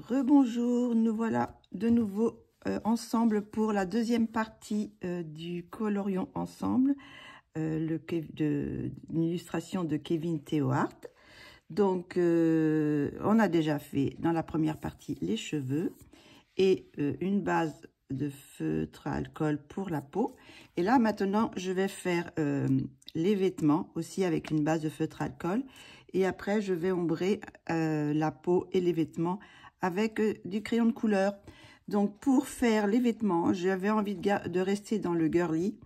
Rebonjour, nous voilà de nouveau ensemble pour la deuxième partie du Colorions ensemble, une illustration de Kevin Théohart. Donc, on a déjà fait dans la première partie les cheveux et une base de feutre à alcool pour la peau. Et là, maintenant, je vais faire les vêtements aussi avec une base de feutre à alcool. Et après, je vais ombrer la peau et les vêtements avec du crayon de couleur. Donc, pour faire les vêtements, j'avais envie de rester dans le girly,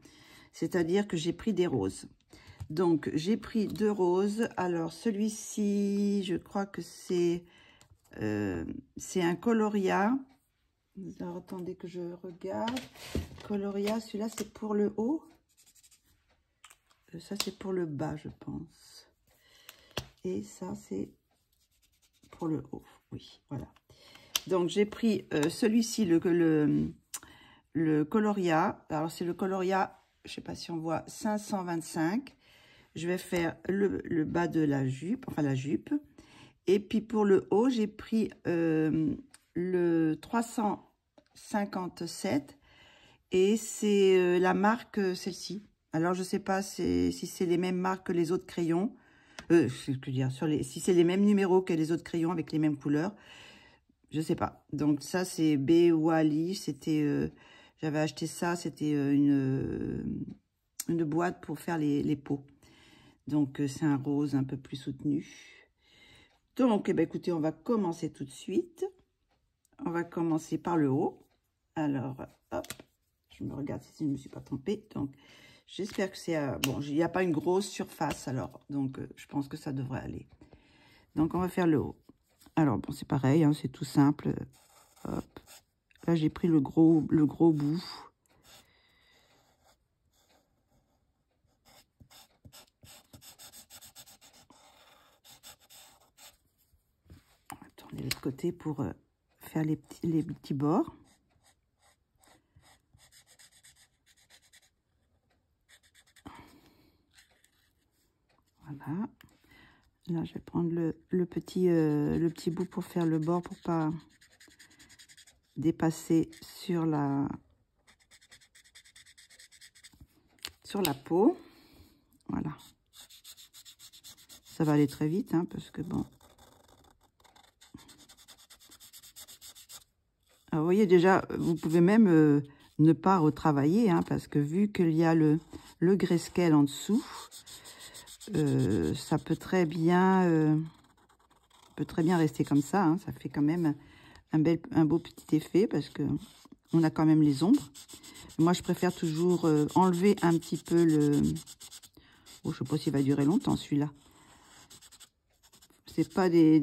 c'est-à-dire que j'ai pris des roses. Donc, j'ai pris 2 roses. Alors, celui-ci, je crois que c'est un coloria. Alors, attendez que je regarde. Coloria, celui-là, c'est pour le haut. Ça, c'est pour le bas, je pense. Et ça, c'est pour le haut. Oui, voilà. Donc, j'ai pris celui-ci, le coloria. Alors, c'est le coloria, je ne sais pas si on voit, 525. Je vais faire le bas de la jupe, enfin la jupe. Et puis, pour le haut, j'ai pris le 357. Et c'est la marque, celle-ci. Alors, je ne sais pas si c'est les mêmes marques que les autres crayons. Si c'est les mêmes numéros que les autres crayons avec les mêmes couleurs. Je ne sais pas. Donc, ça, c'est B ou Ali. C'était, j'avais acheté ça. C'était une boîte pour faire les pots. Donc, c'est un rose un peu plus soutenu. Donc, eh bien, écoutez, on va commencer tout de suite. On va commencer par le haut. Alors, hop, je me regarde si je ne me suis pas trompée. Donc, j'espère que c'est... bon, il n'y a pas une grosse surface, alors. Donc, je pense que ça devrait aller. Donc, on va faire le haut. Alors, bon, c'est pareil, hein, c'est tout simple. Hop. Là, j'ai pris le gros bout. On va tourner de l'autre côté pour faire les petits bords. Voilà. Là, je vais prendre le petit bout pour faire le bord, pour pas dépasser sur la peau. Voilà. Ça va aller très vite, hein, parce que bon. Alors, vous voyez déjà, vous pouvez même ne pas retravailler, hein, parce que vu qu'il y a le grayscale en dessous, ça peut très bien rester comme ça, hein. Ça fait quand même un beau petit effet parce que on a quand même les ombres. Moi, je préfère toujours enlever un petit peu le... Oh, je sais pas s'il va durer longtemps celui-là. C'est pas des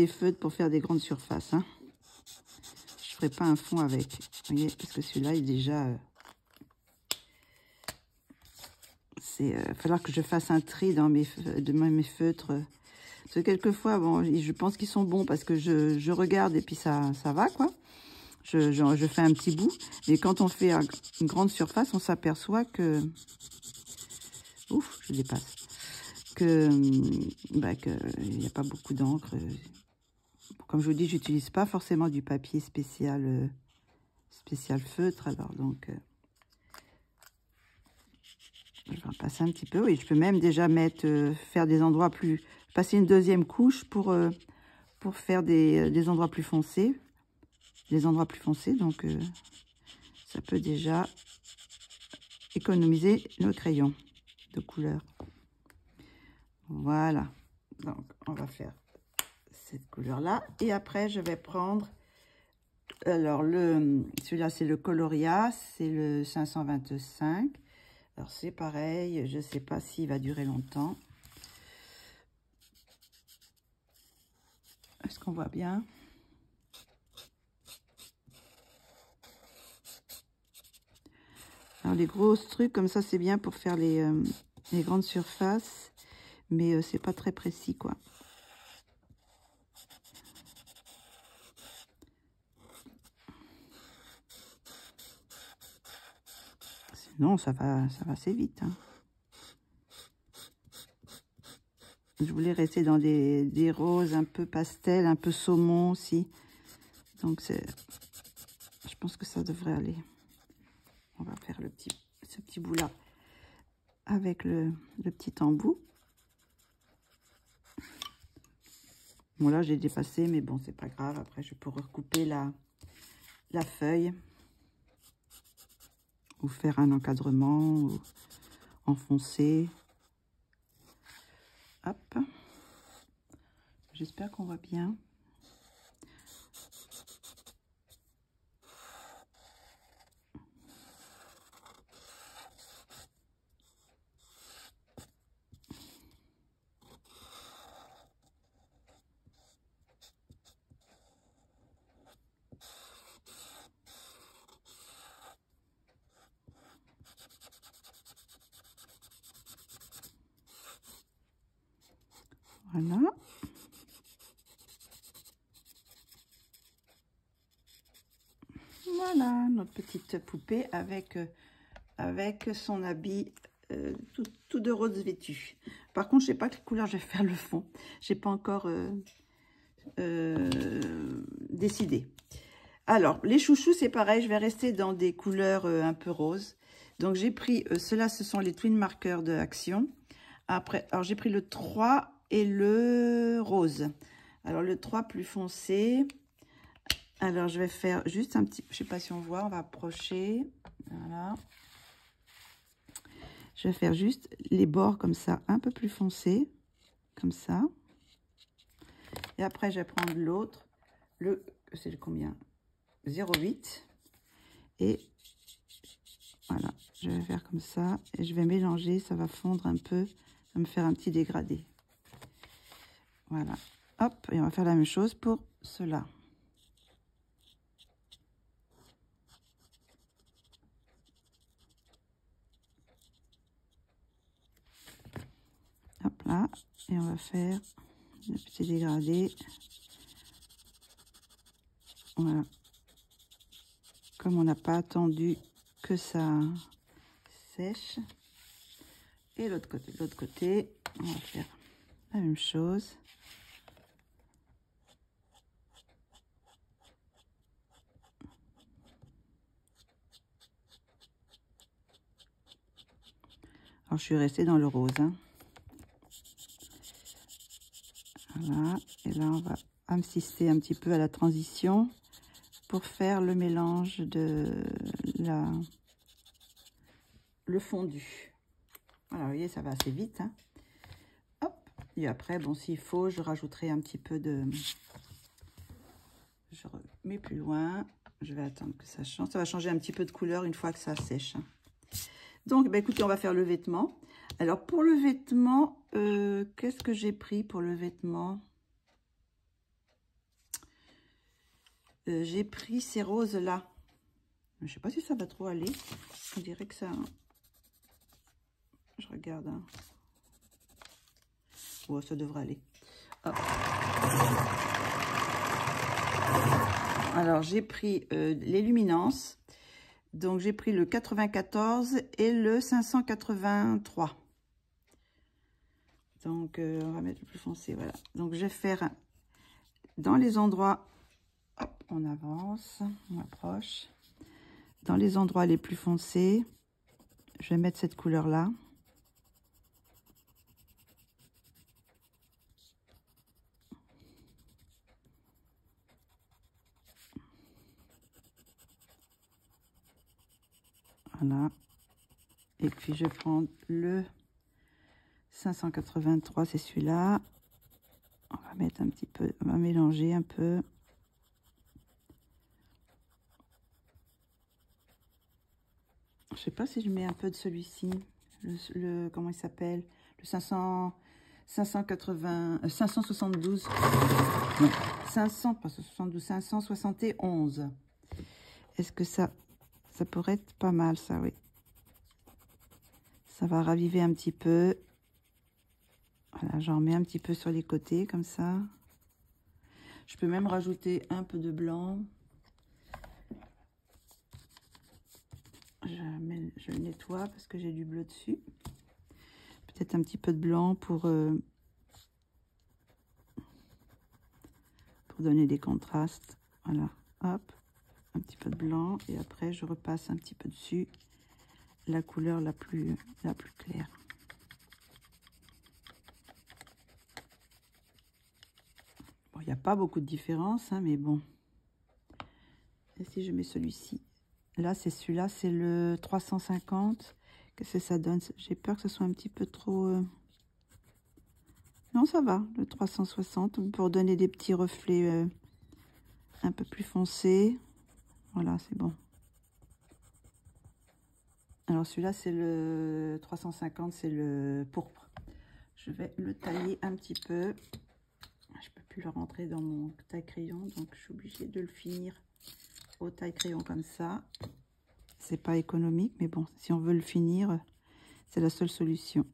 feutres pour faire des grandes surfaces, hein. Je ferai pas un fond avec. Vous voyez, parce que celui-là est déjà... il va falloir que je fasse un tri dans mes feutres. Parce que quelquefois, bon, je pense qu'ils sont bons parce que je regarde et puis ça va, quoi. Je fais un petit bout. Et quand on fait une grande surface, on s'aperçoit que... Ouf, je dépasse. Que il n'y a pas beaucoup d'encre. Comme je vous dis, j'utilise pas forcément du papier spécial feutre. Alors, donc... je vais en passer un petit peu. Oui, je peux même déjà faire des endroits plus... Passer une deuxième couche pour faire des endroits plus foncés. Donc, ça peut déjà économiser le crayon de couleur. Voilà. Donc, on va faire cette couleur-là. Et après, je vais prendre... Alors, celui-là, c'est le coloria. C'est le 525. Alors, c'est pareil, je ne sais pas s'il va durer longtemps. Est-ce qu'on voit bien? Alors, les gros trucs, comme ça, c'est bien pour faire les grandes surfaces. Mais c'est pas très précis, quoi. Sinon, ça va assez vite, hein. Je voulais rester dans des roses un peu pastel, un peu saumon aussi. Donc je pense que ça devrait aller. On va faire ce petit bout là avec le petit embout. Bon là j'ai dépassé, mais bon c'est pas grave. Après je pourrais recouper la feuille ou faire un encadrement ou enfoncer. Hop. J'espère qu'on voit bien. Voilà. Voilà notre petite poupée avec son habit tout de rose vêtu. Par contre, je sais pas quelle couleur je vais faire le fond. J'ai pas encore décidé. Alors, les chouchous, c'est pareil. Je vais rester dans des couleurs un peu roses. Donc, j'ai pris, ceux-là, ce sont les Twin Markers de Action. Après, alors j'ai pris le 3 et le rose. Alors, le 3 plus foncé. Alors, je vais faire juste un petit... Je sais pas si on voit, on va approcher. Voilà. Je vais faire juste les bords comme ça, un peu plus foncés. Comme ça. Et après, je vais prendre l'autre. C'est le combien? 0,8. Et voilà, je vais faire comme ça. Et je vais mélanger, ça va fondre un peu. Ça va me faire un petit dégradé. Voilà. Hop, et on va faire la même chose pour cela. Hop là, et on va faire le petit dégradé. Voilà. Comme on n'a pas attendu que ça sèche. Et l'autre côté, on va faire la même chose. Alors, je suis restée dans le rose. Hein. Voilà. Et là, on va insister un petit peu à la transition pour faire le mélange de le fondu. Voilà, vous voyez, ça va assez vite. Hein. Hop. Et après, bon, s'il faut, je rajouterai un petit peu de... Je remets plus loin. Je vais attendre que ça change. Ça va changer un petit peu de couleur une fois que ça sèche. Donc, bah, écoutez, on va faire le vêtement. Alors, pour le vêtement, qu'est-ce que j'ai pris pour le vêtement? J'ai pris ces roses-là. Je ne sais pas si ça va trop aller. On dirait que ça... Je regarde. Hein. Ouais, ça devrait aller. Hop. Alors, j'ai pris les luminances. Donc, j'ai pris le 94 et le 583. Donc, on va mettre le plus foncé, voilà. Donc, je vais faire dans les endroits... Hop, on avance, on approche. Dans les endroits les plus foncés, je vais mettre cette couleur-là. Voilà. Et puis, je vais prendre le 583, c'est celui-là. On va mettre un petit peu, on va mélanger un peu. Je sais pas si je mets un peu de celui-ci. Comment il s'appelle? Le 572. Non, 500, pas 72, 571. Est-ce que ça pourrait être pas mal, ça, oui. Ça va raviver un petit peu. Voilà, j'en mets un petit peu sur les côtés, comme ça. Je peux même rajouter un peu de blanc. Je le nettoie parce que j'ai du bleu dessus. Peut-être un petit peu de blanc pour donner des contrastes. Voilà. hop, un petit peu de blanc, et après je repasse un petit peu dessus la couleur la plus claire. Bon, il n'y a pas beaucoup de différence, hein, mais bon. Et si je mets celui-ci, là c'est celui-là, c'est le 350. Qu'est-ce que ça donne? J'ai peur que ce soit un petit peu trop... Non, ça va, le 360, pour donner des petits reflets un peu plus foncés. Voilà, c'est bon. Alors celui-là, c'est le 350, c'est le pourpre. Je vais le tailler un petit peu. Je peux plus le rentrer dans mon taille-crayon, donc je suis obligée de le finir au taille-crayon comme ça. C'est pas économique, mais bon, si on veut le finir, c'est la seule solution.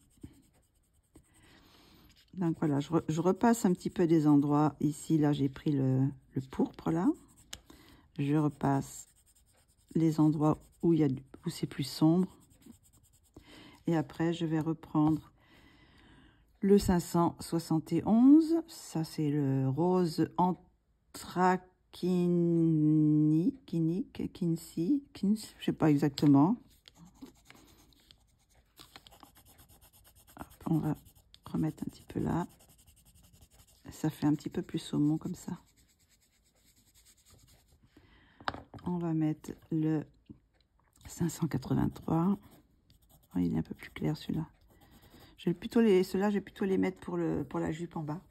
Donc voilà, je repasse un petit peu des endroits. Ici, là, j'ai pris le pourpre, là. Je repasse les endroits où c'est plus sombre. Et après, je vais reprendre le 571. Ça, c'est le rose anthracinique, je sais pas exactement. Hop, on va remettre un petit peu là. Ça fait un petit peu plus saumon comme ça. On va mettre le 583. Oh, il est un peu plus clair celui-là. Ceux-là, je vais plutôt les mettre pour la jupe en bas.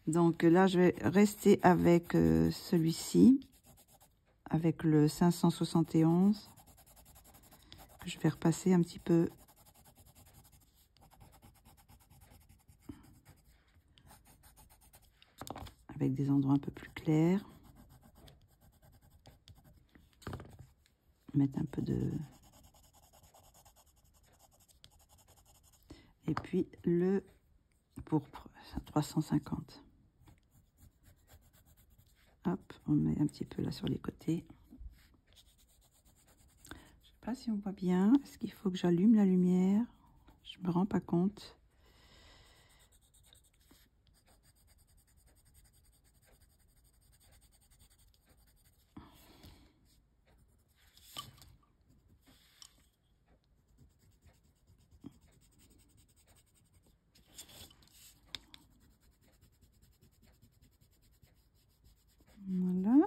Donc là, je vais rester avec celui-ci, avec le 571. Je vais repasser un petit peu. Avec des endroits un peu plus clairs. Mettre un peu de... Et puis le pourpre, 350. Hop, on met un petit peu là sur les côtés. Je sais pas si on voit bien. Est-ce qu'il faut que j'allume la lumière? Je me rends pas compte. Voilà.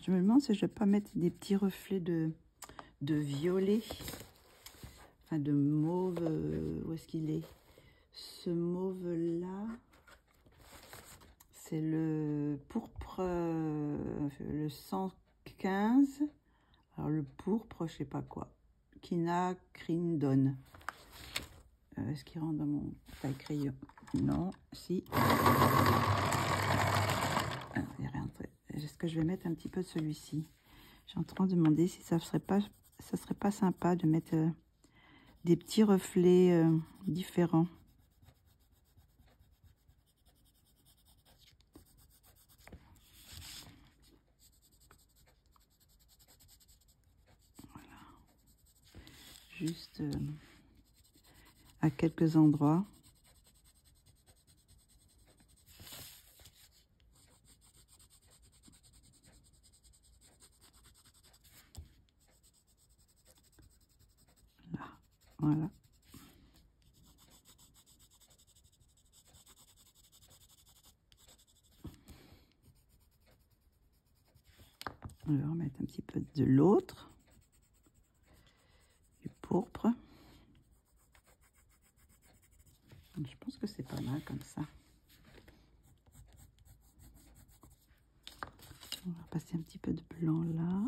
Je me demande si je vais pas mettre des petits reflets de violet, enfin de mauve. Où est-ce qu'il est? Ce mauve là, c'est le pourpre, le 115. Alors le pourpre, je sais pas quoi. Quinacrindone. Est-ce qu'il rentre dans mon taille crayon? Non, si. Est-ce que je vais mettre un petit peu de celui-ci? Je suis en train de demander si ça serait pas sympa de mettre des petits reflets différents. Voilà. Juste à quelques endroits. Là, voilà. On va remettre un petit peu de l'autre, du pourpre. Je pense que c'est pas mal comme ça. On va passer un petit peu de blanc là.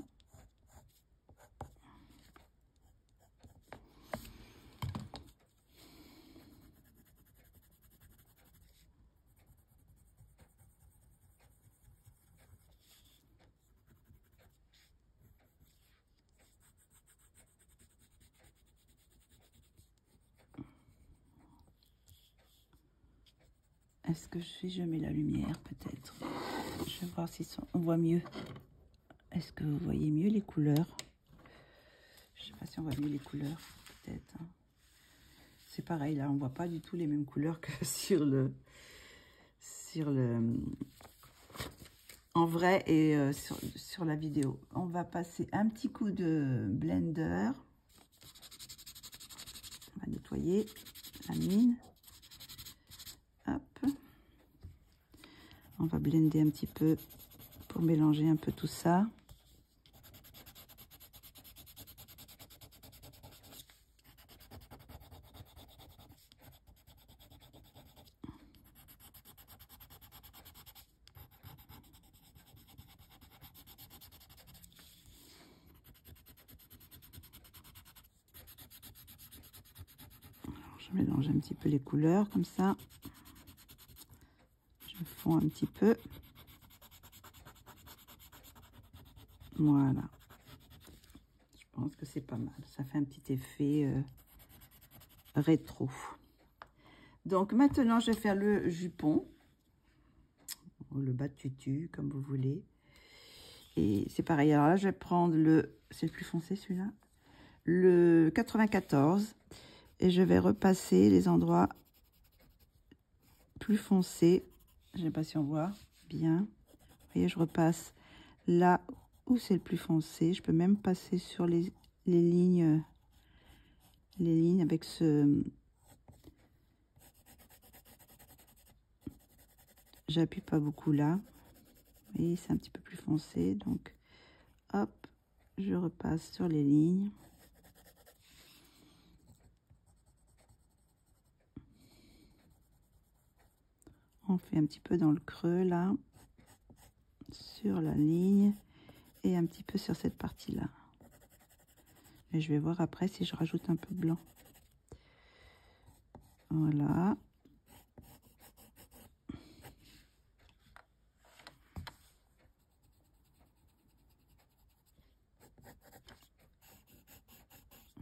Est-ce que je mets la lumière peut-être? Je vais voir si on voit mieux. Est-ce que vous voyez mieux les couleurs? Je sais pas si on voit mieux les couleurs, peut-être. Hein. C'est pareil, là, on voit pas du tout les mêmes couleurs que sur le en vrai et sur la vidéo. On va passer un petit coup de blender. On va nettoyer la mine. Hop. On va blender un petit peu pour mélanger un peu tout ça. Je mélange un petit peu les couleurs comme ça. Je fonds un petit peu. Voilà. Je pense que c'est pas mal. Ça fait un petit effet rétro. Donc maintenant, je vais faire le jupon. Ou le bas de tutu, comme vous voulez. Et c'est pareil. Alors là, je vais prendre le... C'est le plus foncé celui-là. Le 94. Et je vais repasser les endroits plus foncés. Je ne sais pas si on voit bien. Vous voyez, je repasse là où c'est le plus foncé. Je peux même passer sur les lignes avec ce... J'appuie pas beaucoup là. Vous voyez, c'est un petit peu plus foncé. Donc, hop, je repasse sur les lignes. On fait un petit peu dans le creux là, sur la ligne et un petit peu sur cette partie là. Et je vais voir après si je rajoute un peu de blanc. Voilà.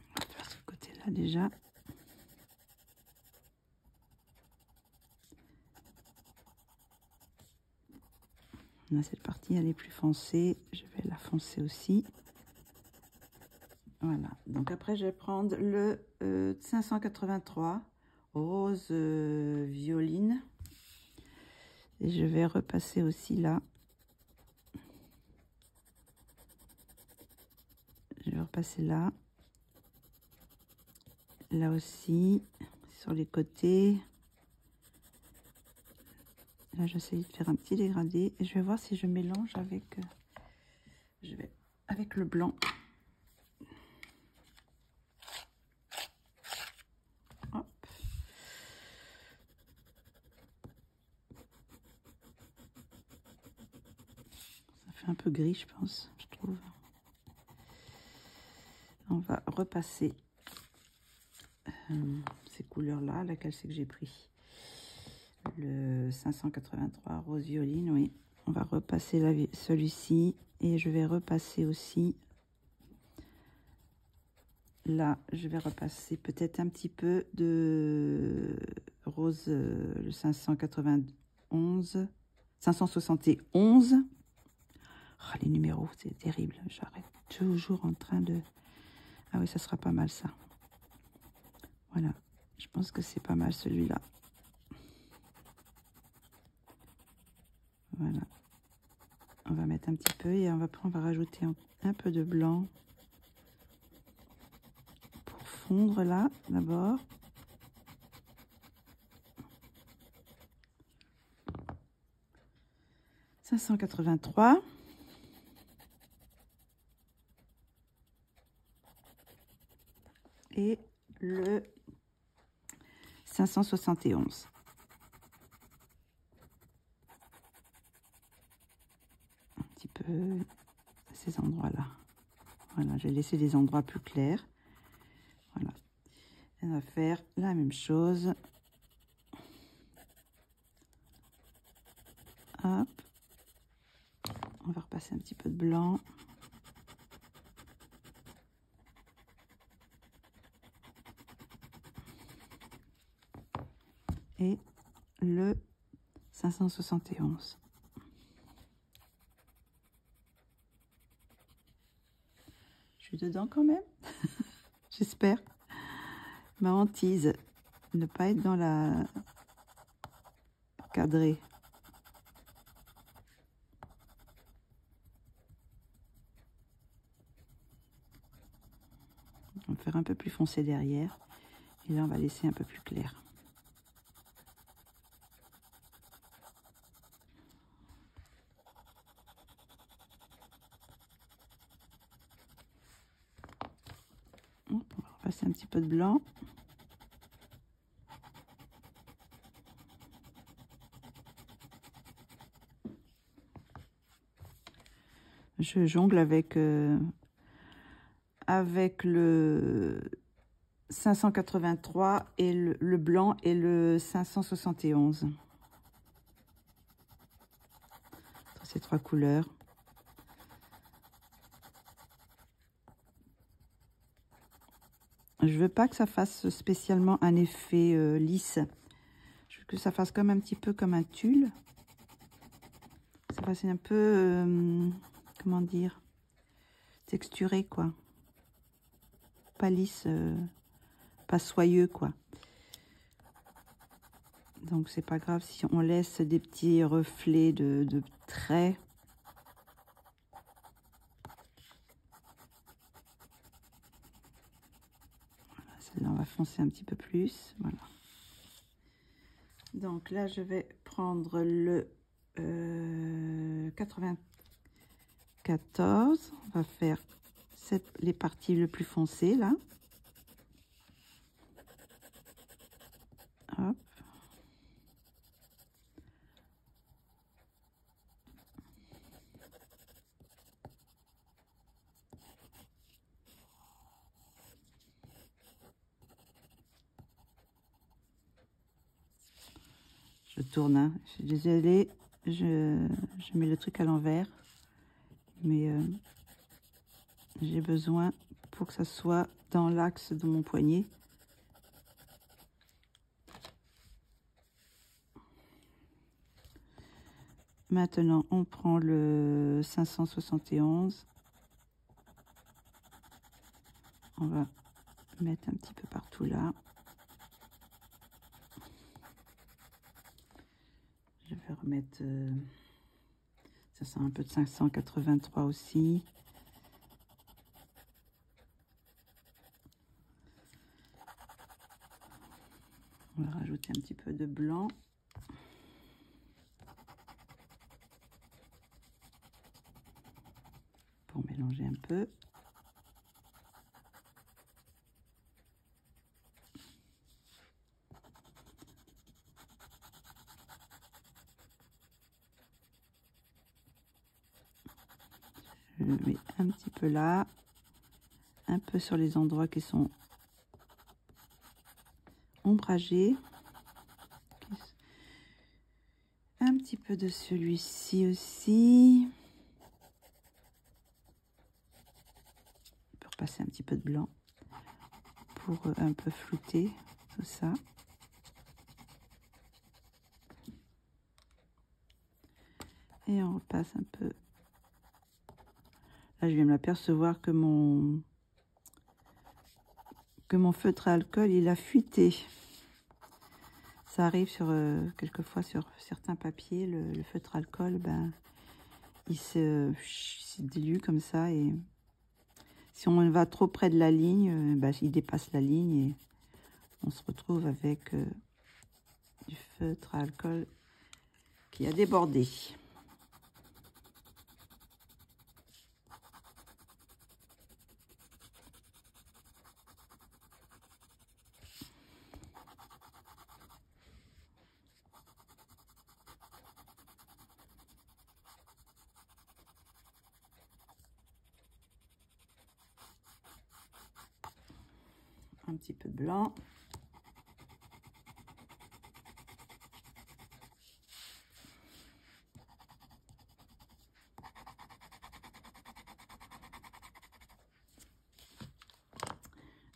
On va faire ce côté là déjà. On a cette partie, elle est plus foncée. Je vais la foncer aussi. Voilà. Donc après, je vais prendre le 583 rose violine. Et je vais repasser aussi là. Je vais repasser là. Là aussi, sur les côtés. Là, j'essaie de faire un petit dégradé. Et je vais voir si je mélange avec... avec le blanc. Hop. Ça fait un peu gris, je pense, je trouve. On va repasser ces couleurs-là. Laquelle c'est que j'ai pris? Le 583 rose violine, oui. On va repasser celui-ci. Et je vais repasser aussi... Là, je vais repasser peut-être un petit peu de rose, le 591, 571. Oh, les numéros, c'est terrible. J'arrête toujours en train de... Ah oui, ça sera pas mal ça. Voilà, je pense que c'est pas mal celui-là. Voilà. On va mettre un petit peu et on va rajouter un peu de blanc. Fondre là d'abord. « 583 » et le 571. Un petit peu ces endroits-là. Voilà, j'ai laissé des endroits plus clairs. Voilà. Et on va faire la même chose. Hop. On va repasser un petit peu de blanc. Et le 571. Je suis dedans quand même. J'espère. Ma hantise, ne pas être dans la cadrée. On va faire un peu plus foncé derrière. Et là, on va laisser un peu plus clair. On va repasser un petit peu de blanc. Je jongle avec le 583 et le blanc et le 571. Entre ces trois couleurs. Je veux pas que ça fasse spécialement un effet lisse. Je veux que ça fasse comme un petit peu comme un tulle. Ça fasse un peu, comment dire, texturé quoi. Pas lisse, pas soyeux quoi. Donc c'est pas grave si on laisse des petits reflets de traits. Voilà, celle-là on va foncer un petit peu plus. Voilà. Donc là je vais prendre le 94. On va faire les parties les plus foncées là. Hop. Je tourne, hein. Je suis désolée, je mets le truc à l'envers, mais j'ai besoin pour que ça soit dans l'axe de mon poignet. Maintenant, on prend le 571. On va mettre un petit peu partout là. Je vais remettre, ça sent un peu de 583 aussi. On va rajouter un petit peu de blanc. Pour mélanger un peu. Je le mets un petit peu là, un peu sur les endroits qui sont ombragés. Un petit peu de celui-ci aussi. On peut repasser un petit peu de blanc pour un peu flouter tout ça. Et on repasse un peu. Là, je viens de m'apercevoir que mon feutre à alcool, il a fuité. Ça arrive sur quelquefois sur certains papiers, le feutre à alcool, ben, il se dilue comme ça. Et si on va trop près de la ligne, ben, il dépasse la ligne et on se retrouve avec du feutre à alcool qui a débordé. Un petit peu de blanc.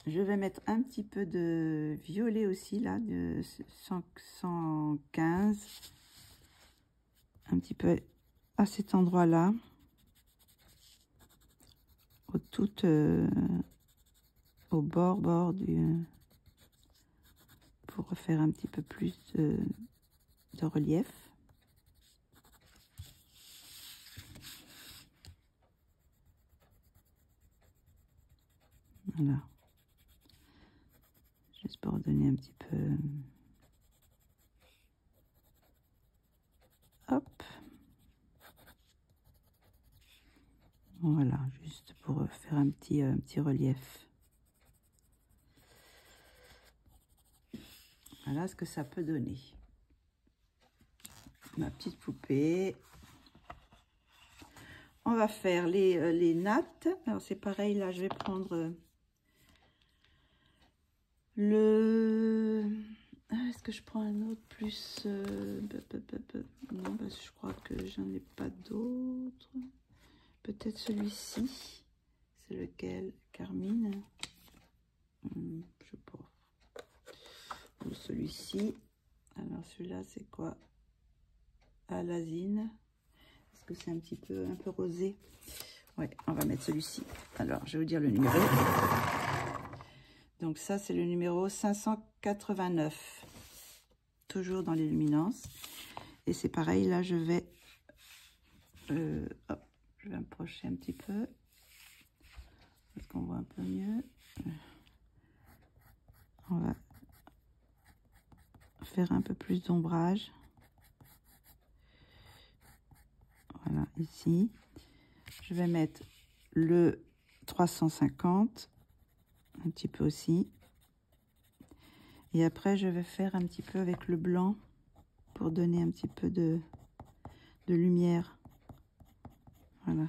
Je vais mettre un petit peu de violet aussi, là, de 115. un petit peu à cet endroit-là, au bord du, pour faire un petit peu plus de relief. Voilà. Juste pour donner un petit peu. Hop. Voilà, juste pour faire un petit relief. Voilà ce que ça peut donner. Ma petite poupée. On va faire les nattes. Alors c'est pareil, là je vais prendre est-ce que je prends un autre plus non, parce que je crois que j'en ai pas d'autres. Peut-être celui-ci. C'est lequel? Carmine? Je sais pas. Ou celui-ci. Alors celui-là c'est quoi? Alazine. Est-ce que c'est un peu rosé? Ouais, on va mettre celui-ci. Alors, je vais vous dire le numéro. Donc ça, c'est le numéro 589. Toujours dans les luminances. Et c'est pareil, là, je vais... hop, je vais approcher un petit peu. Parce qu'on voit un peu mieux. On va faire un peu plus d'ombrage. Voilà, ici. Je vais mettre le 350. Un petit peu aussi. Et après, je vais faire un petit peu avec le blanc pour donner un petit peu de lumière. Voilà.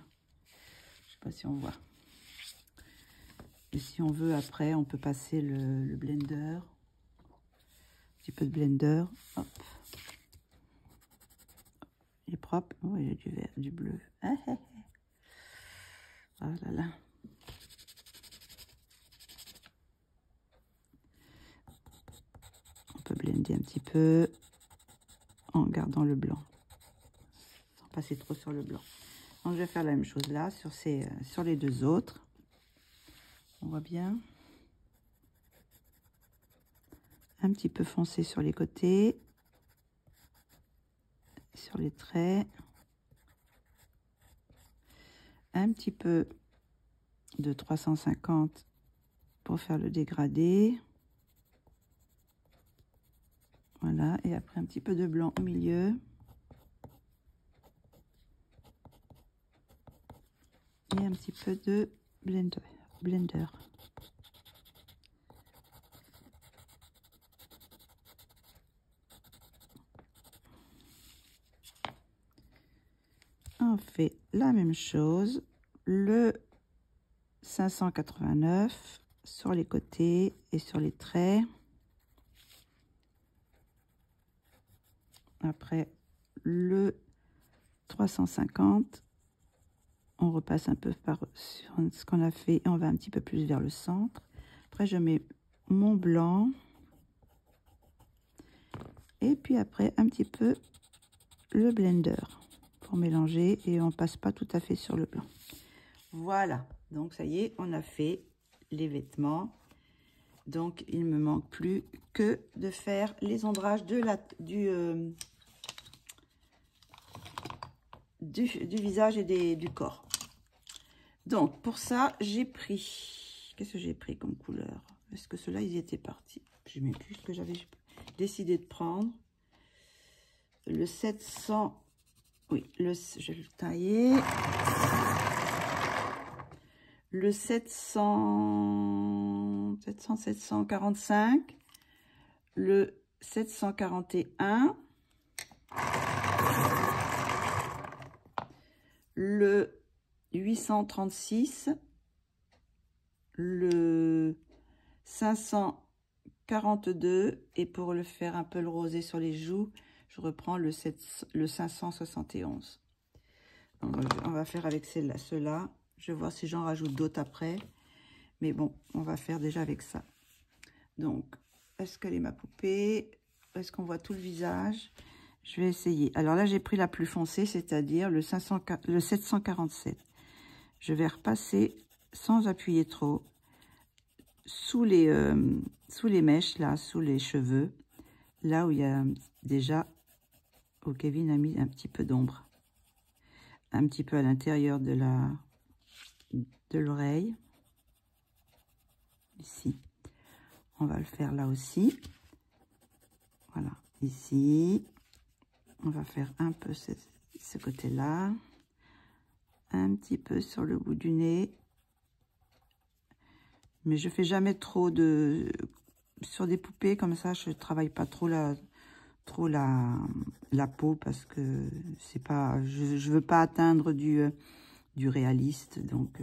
Je sais pas si on voit. Et si on veut, après, on peut passer le blender. Un petit peu de blender. Hop. Il est propre. Oh, il y a du vert, du bleu. Ah, ah, ah. Oh là là. On peut blender un petit peu en gardant le blanc. Sans passer trop sur le blanc. Donc, je vais faire la même chose là sur les deux autres. On voit bien. Un petit peu foncé sur les côtés. Sur les traits. Un petit peu de 350 pour faire le dégradé. Voilà. Et après, un petit peu de blanc au milieu. Et un petit peu de blender. On fait la même chose, le 589 sur les côtés et sur les traits. Après le 350, on repasse un peu sur ce qu'on a fait et on va un petit peu plus vers le centre. Après je mets mon blanc et puis après un petit peu le blender pour mélanger et on passe pas tout à fait sur le blanc. Voilà, donc ça y est, on a fait les vêtements. Donc il ne me manque plus que de faire les ombrages du visage et du corps. Donc pour ça, j'ai pris... Qu'est-ce que j'ai pris comme couleur? Est-ce que ceux-là, ils étaient partis? Je ne sais même plus ce que j'avais décidé de prendre. Le 700... Oui, je vais le tailler. Le 745, le 741, le 836, le 542 et pour le faire un peu le rosé sur les joues, je reprends le 571. Donc, on va faire avec ceux-là. Je vais voir si j'en rajoute d'autres après. Mais bon, on va faire déjà avec ça. Donc, est-ce qu'elle est ma poupée? Est-ce qu'on voit tout le visage? Je vais essayer. Alors là, j'ai pris la plus foncée, c'est-à-dire le 747. Je vais repasser sans appuyer trop sous les mèches, là, sous les cheveux, là où il y a déjà, où Kevin a mis un petit peu d'ombre. Un petit peu à l'intérieur de l'oreille. Ici. On va le faire là aussi. Voilà. Ici. On va faire un peu ce côté-là. Un petit peu sur le bout du nez. Mais je fais jamais trop de... Sur des poupées comme ça, je travaille pas trop la peau parce que c'est pas... Je veux pas atteindre du réaliste. Donc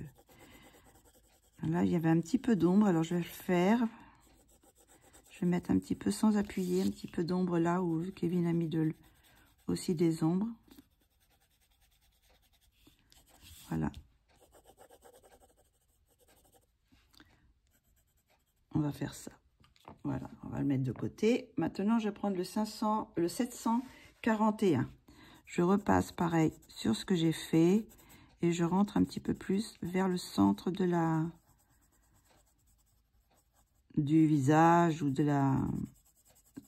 là, il y avait un petit peu d'ombre. Alors, je vais le faire. Je vais mettre un petit peu sans appuyer, un petit peu d'ombre là où Kevin a mis aussi des ombres. Voilà. On va faire ça. Voilà, on va le mettre de côté. Maintenant, je vais prendre le 741. Je repasse pareil sur ce que j'ai fait et je rentre un petit peu plus vers le centre de du visage ou de la...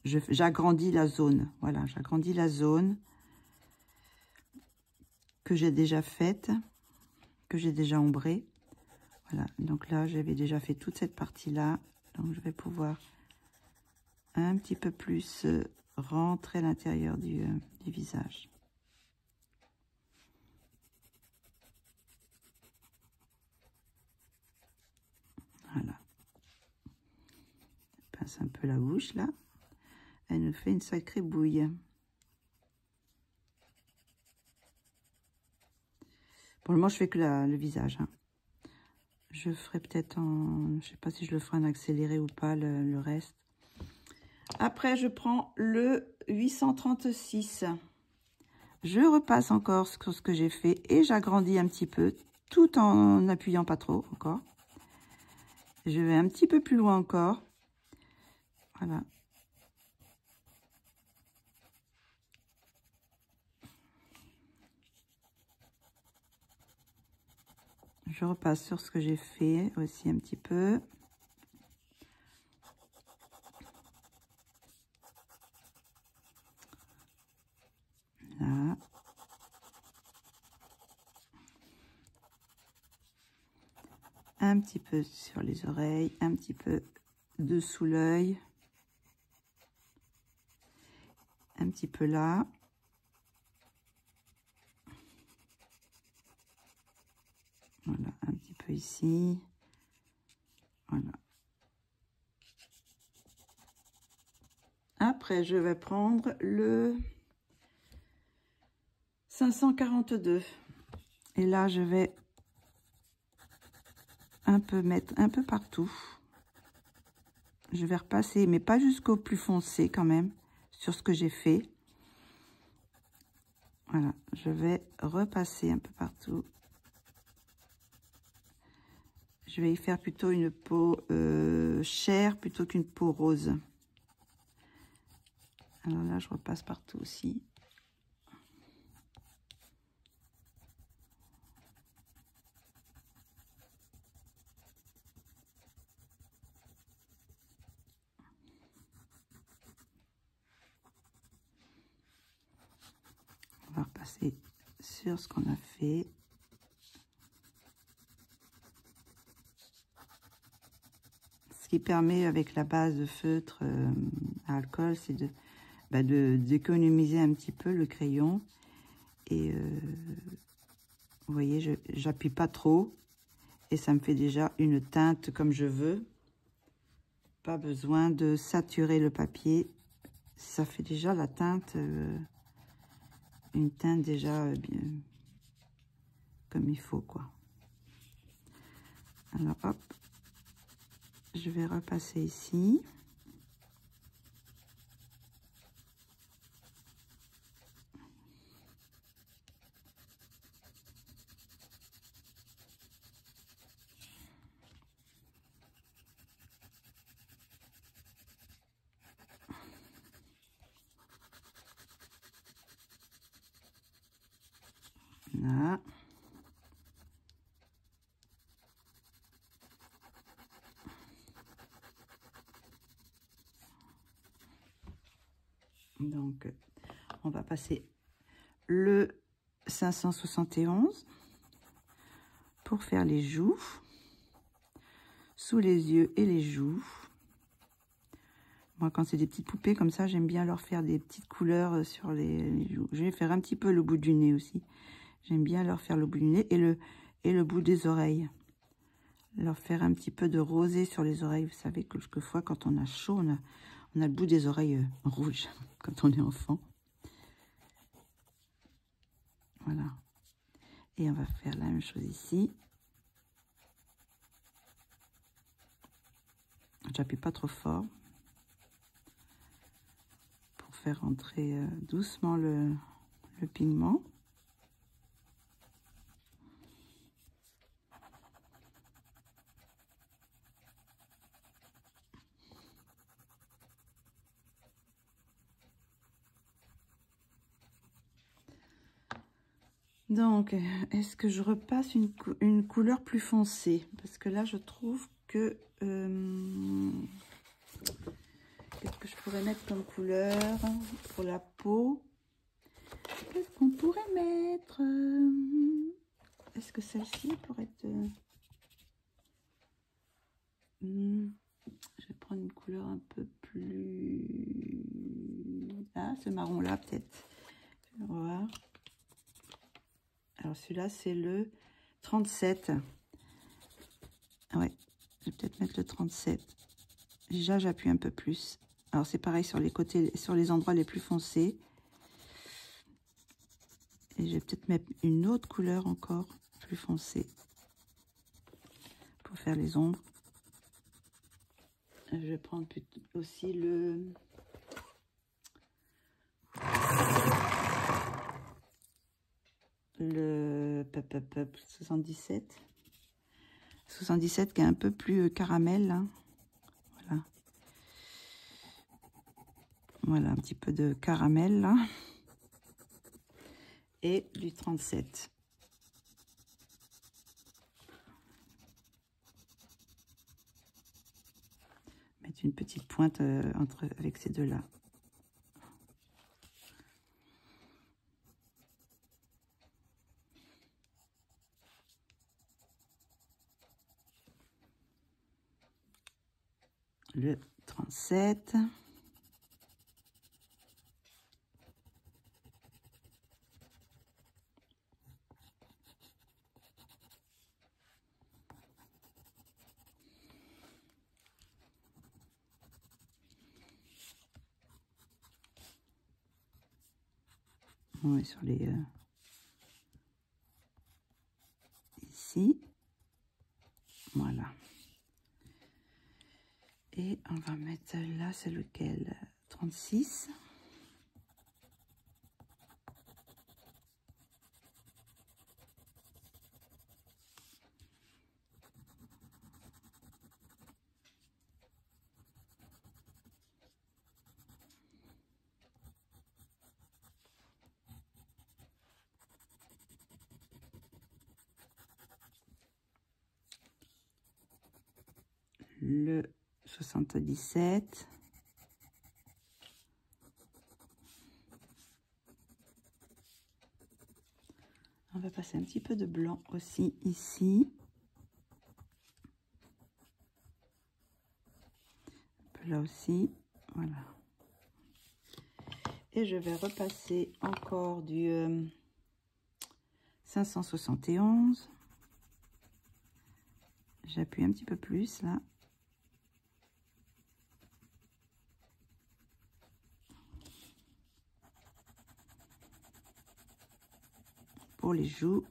J'agrandis la zone. Voilà, j'agrandis la zone que j'ai déjà faite, que j'ai déjà ombrée. Voilà, donc là, j'avais déjà fait toute cette partie-là. Donc, je vais pouvoir un petit peu plus rentrer à l'intérieur du visage. Voilà. Je pince un peu la bouche, là. Elle nous fait une sacrée bouille. Pour le moment, je fais que le visage. Hein. Je ferai peut-être en... Je sais pas si je le ferai en accéléré ou pas, le reste. Après, je prends le 836. Je repasse encore sur ce que j'ai fait et j'agrandis un petit peu, tout en n'appuyant pas trop encore. Je vais un petit peu plus loin encore. Voilà. Je repasse sur ce que j'ai fait aussi un petit peu. Là. Un petit peu sur les oreilles, un petit peu dessous l'œil. Un petit peu là. Voilà, un petit peu ici. Voilà. Après, je vais prendre le 542. Et là, je vais un peu mettre un peu partout. Je vais repasser, mais pas jusqu'au plus foncé quand même, sur ce que j'ai fait. Voilà, je vais repasser un peu partout. Je vais y faire plutôt une peau chair plutôt qu'une peau rose. Alors là, je repasse partout aussi. On va repasser sur ce qu'on a fait. Ce qui permet avec la base de feutre à alcool, c'est d'économiser un petit peu le crayon. Et vous voyez, j'appuie pas trop. Et ça me fait déjà une teinte comme je veux. Pas besoin de saturer le papier. Ça fait déjà la teinte, une teinte déjà bien comme il faut, quoi. Alors, hop, je vais repasser ici. Voilà. Donc, on va passer le 571 pour faire les joues, sous les yeux et les joues. Moi, quand c'est des petites poupées comme ça, j'aime bien leur faire des petites couleurs sur les joues. Je vais faire un petit peu le bout du nez aussi. J'aime bien leur faire le bout du nez et le bout des oreilles. Leur faire un petit peu de rosé sur les oreilles. Vous savez que quelquefois, quand on a chaud, on a le bout des oreilles rouges quand on est enfant. Voilà. Et on va faire la même chose ici. J'appuie pas trop fort pour faire entrer doucement le pigment. Donc, est-ce que je repasse une couleur plus foncée? Parce que là, je trouve que... qu'est-ce que je pourrais mettre comme couleur pour la peau? Qu'est-ce qu'on pourrait mettre? Est-ce que celle-ci pourrait être... je vais prendre une couleur un peu plus... Ah, ce marron-là, peut-être. On va voir. Alors, celui-là, c'est le 37. Ouais, je vais peut-être mettre le 37. Déjà, j'appuie un peu plus. Alors, c'est pareil sur les côtés, sur les endroits les plus foncés. Et je vais peut-être mettre une autre couleur encore plus foncée pour faire les ombres. Je vais prendre aussi le 77. 77 qui est un peu plus caramel. Hein. Voilà. Voilà, un petit peu de caramel là. Et du 37. Mettre une petite pointe avec ces deux-là. Le 37. On est sur les... ici. Voilà. Et on va mettre là, c'est lequel? 36. Le 77. On va passer un petit peu de blanc aussi ici. Un peu là aussi. Voilà. Et je vais repasser encore du 571. J'appuie un petit peu plus là. Pour les joues.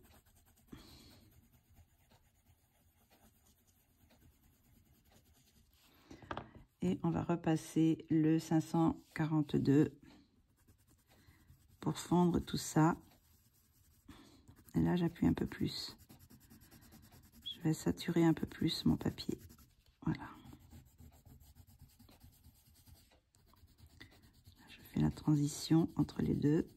Et on va repasser le 542 pour fondre tout ça. Et là, j'appuie un peu plus. Je vais saturer un peu plus mon papier. Voilà. Je fais la transition entre les deux.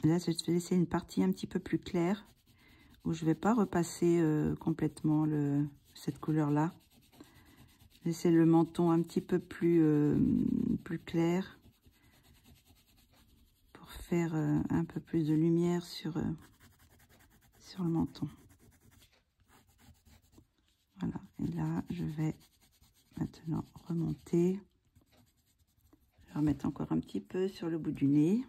Là, je vais laisser une partie un petit peu plus claire, où je ne vais pas repasser complètement cette couleur-là. Laisser le menton un petit peu plus clair, pour faire un peu plus de lumière sur le menton. Voilà, et là, je vais maintenant remonter. Je vais remettre encore un petit peu sur le bout du nez.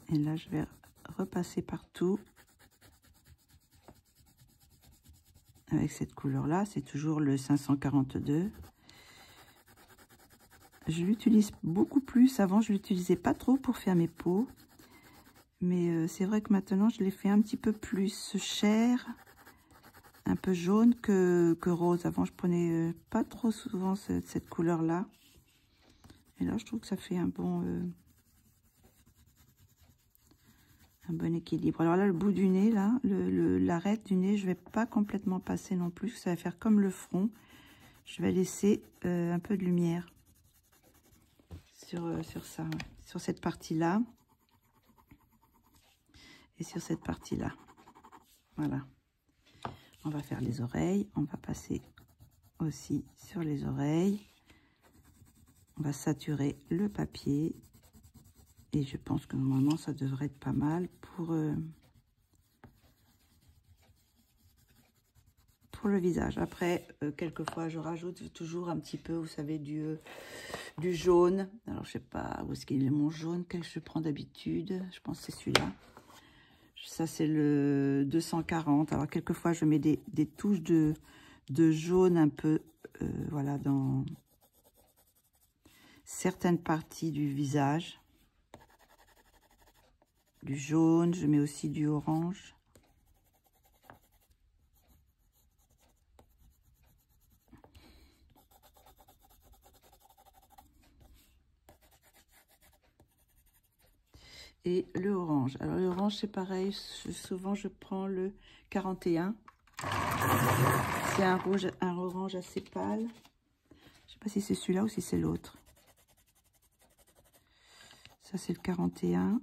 Et là, je vais repasser partout avec cette couleur-là. C'est toujours le 542. Je l'utilise beaucoup plus. Avant, je l'utilisais pas trop pour faire mes peaux. Mais c'est vrai que maintenant, je l'ai fait un petit peu plus chair, un peu jaune que rose. Avant, je prenais pas trop souvent cette couleur-là. Et là, je trouve que ça fait un bon équilibre. Alors là, le bout du nez, là, l'arête du nez, je vais pas complètement passer non plus. Ça va faire comme le front. Je vais laisser un peu de lumière sur ça, ouais. Sur cette partie-là. Et sur cette partie-là. Voilà. On va faire les oreilles. On va passer aussi sur les oreilles. On va saturer le papier. Et je pense que normalement, ça devrait être pas mal pour le visage. Après, quelquefois, je rajoute toujours un petit peu, vous savez, du jaune. Alors, je sais pas où est-ce qu'il est mon jaune, quel je prends d'habitude. Je pense que c'est celui-là. Ça, c'est le 240. Alors, quelquefois, je mets des touches de jaune un peu, voilà, dans certaines parties du visage. Du jaune, je mets aussi du orange. Et le orange. Alors, le orange, c'est pareil. Souvent, je prends le 41. C'est un orange assez pâle. Je sais pas si c'est celui-là ou si c'est l'autre. Ça, c'est le 41.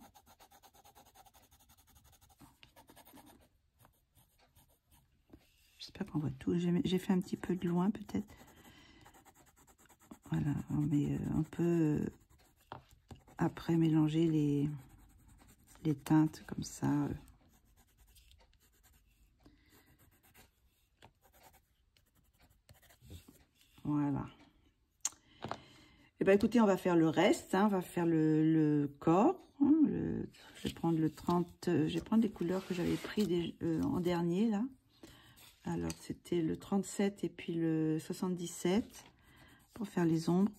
J'espère qu'on voit tout. J'ai fait un petit peu de loin, peut-être. Voilà, mais on peut après mélanger les teintes comme ça. Voilà. Et ben écoutez, on va faire le reste. Hein, on va faire le corps. Hein, je vais prendre le 30. Je vais prendre les couleurs que j'avais pris en dernier là. Alors c'était le 37 et puis le 77 pour faire les ombres.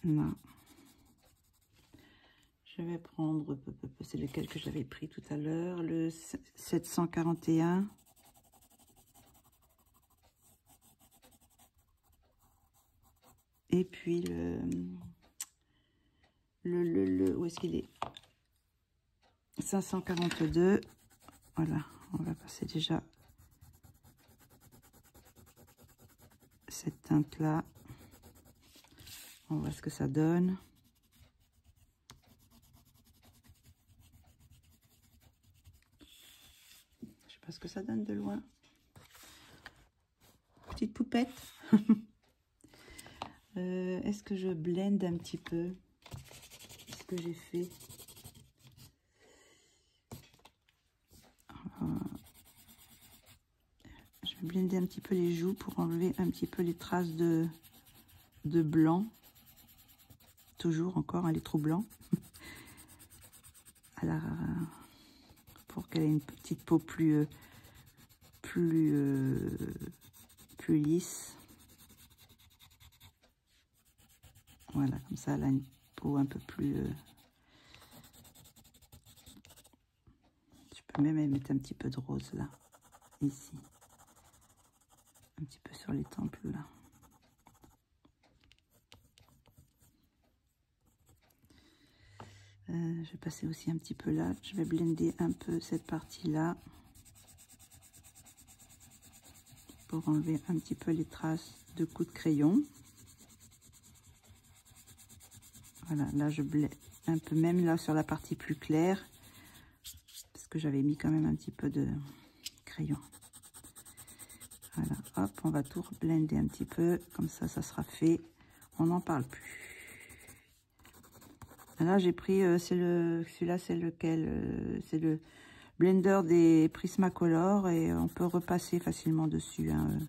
Là. Je vais prendre, c'est lequel que j'avais pris tout à l'heure, le 741. Et puis où est-ce qu'il est? 542. Voilà, on va passer déjà cette teinte-là. On voit ce que ça donne. Je sais pas ce que ça donne de loin. Petite poupette. Est-ce que je blende un petit peu ce que j'ai fait? Je vais blender un petit peu les joues pour enlever un petit peu les traces de blanc. Toujours encore, elle est trop blanc. Alors, pour qu'elle ait une petite peau plus lisse. Voilà, comme ça, elle a une peau un peu plus... peux même mettre un petit peu de rose là, ici. Un petit peu sur les tempes là. Je vais passer aussi un petit peu là. Je vais blender un peu cette partie-là. Pour enlever un petit peu les traces de coups de crayon. Voilà, là je blende un peu, même là sur la partie plus claire. Parce que j'avais mis quand même un petit peu de crayon. Voilà, hop, on va tout blender un petit peu. Comme ça, ça sera fait. On n'en parle plus. Là, j'ai pris, celui-là, c'est lequel? C'est le blender des Prismacolor et on peut repasser facilement dessus. Hein.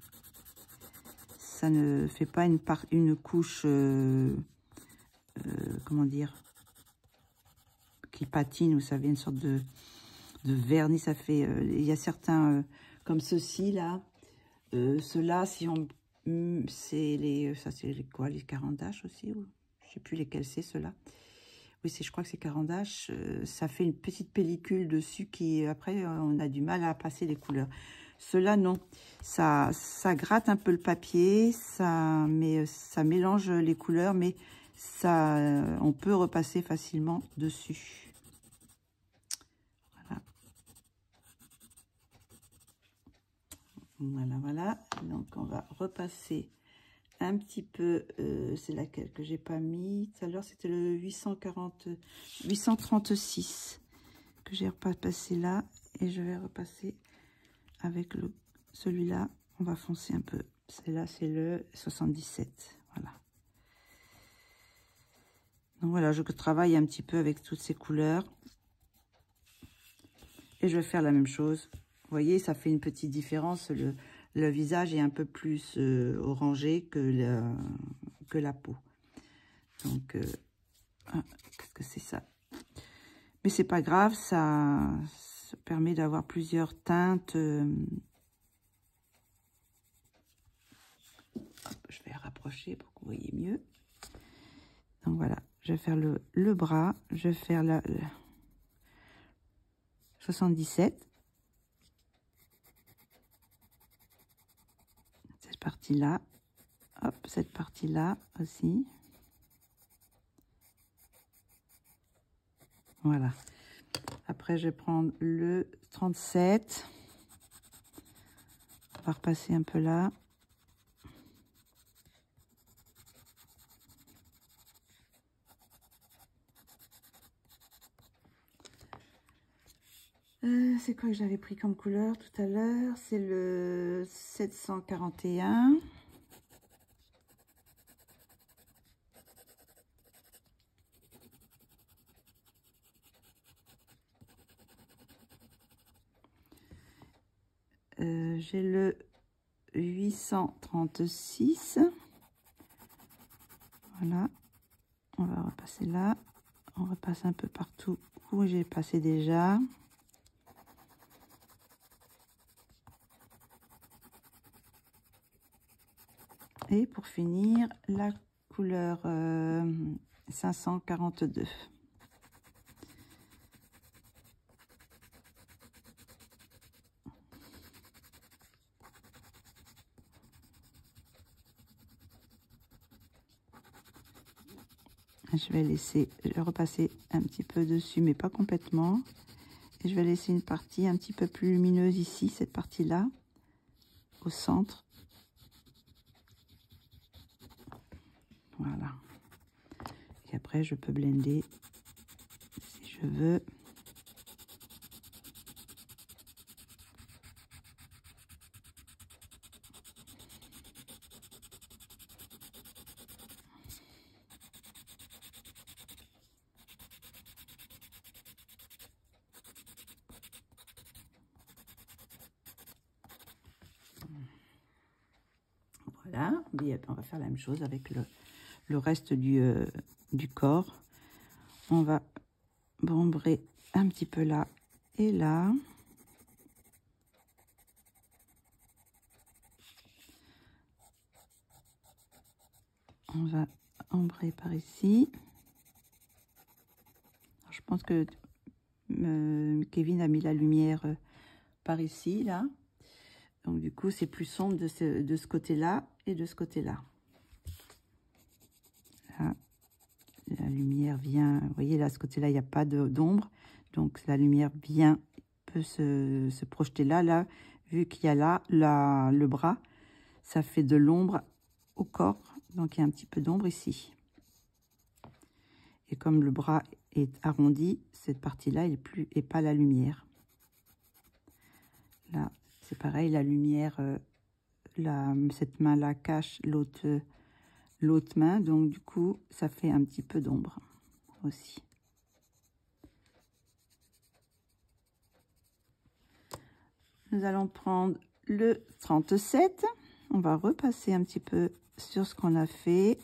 Ça ne fait pas une couche, comment dire, qui patine, vous savez, une sorte de vernis. Ça fait, il y a certains comme ceux-ci là. Ceux-là, si on, c'est les, ça c'est les quoi, les Caran-d'Ache aussi, ou je sais plus lesquels c'est ceux-là. Oui, je crois que c'est Caran-d'Ache. Ça fait une petite pellicule dessus qui, après, on a du mal à passer les couleurs. Ceux-là, non. Ça gratte un peu le papier, ça mélange les couleurs, mais ça, on peut repasser facilement dessus. Voilà. Voilà, voilà. Donc, on va repasser un petit peu, c'est laquelle que j'ai pas mis tout à l'heure, c'était le 836 que j'ai repassé là, et je vais repasser avec celui-là. On va foncer un peu. Celle-là, c'est le 77. Voilà. Donc voilà, je travaille un petit peu avec toutes ces couleurs. Et je vais faire la même chose. Vous voyez, ça fait une petite différence. Le visage est un peu plus orangé que la peau. Donc, qu'est-ce que c'est ça? Mais c'est pas grave, ça permet d'avoir plusieurs teintes. Hop, je vais rapprocher pour que vous voyez mieux. Donc voilà, je vais faire le bras, je vais faire le 77. Cette partie-là, hop, cette partie-là aussi. Voilà. Après, je vais prendre le 37. On va repasser un peu là. C'est quoi que j'avais pris comme couleur tout à l'heure? C'est le 741. J'ai le 836. Voilà. On va repasser là. On repasse un peu partout où j'ai passé déjà. Et pour finir, la couleur 542. Je vais repasser un petit peu dessus, mais pas complètement. Et je vais laisser une partie un petit peu plus lumineuse ici, cette partie-là, au centre. Voilà. Et après, je peux blender si je veux. Voilà, on va faire la même chose avec le reste du corps. On va bombrer un petit peu là et là. On va ombrer par ici. Alors, je pense que Kevin a mis la lumière par ici, là. Donc, du coup, c'est plus sombre de ce côté-là et de ce côté-là. Là, la lumière vient... Vous voyez, là, ce côté-là, il n'y a pas d'ombre. Donc, la lumière peut se projeter là. Là, vu qu'il y a là le bras, ça fait de l'ombre au corps. Donc, il y a un petit peu d'ombre ici. Et comme le bras est arrondi, cette partie-là est pas la lumière. Là, c'est pareil, la lumière, cette main-là cache l'autre main. Donc, du coup, ça fait un petit peu d'ombre aussi. Nous allons prendre le 37. On va repasser un petit peu sur ce qu'on a fait.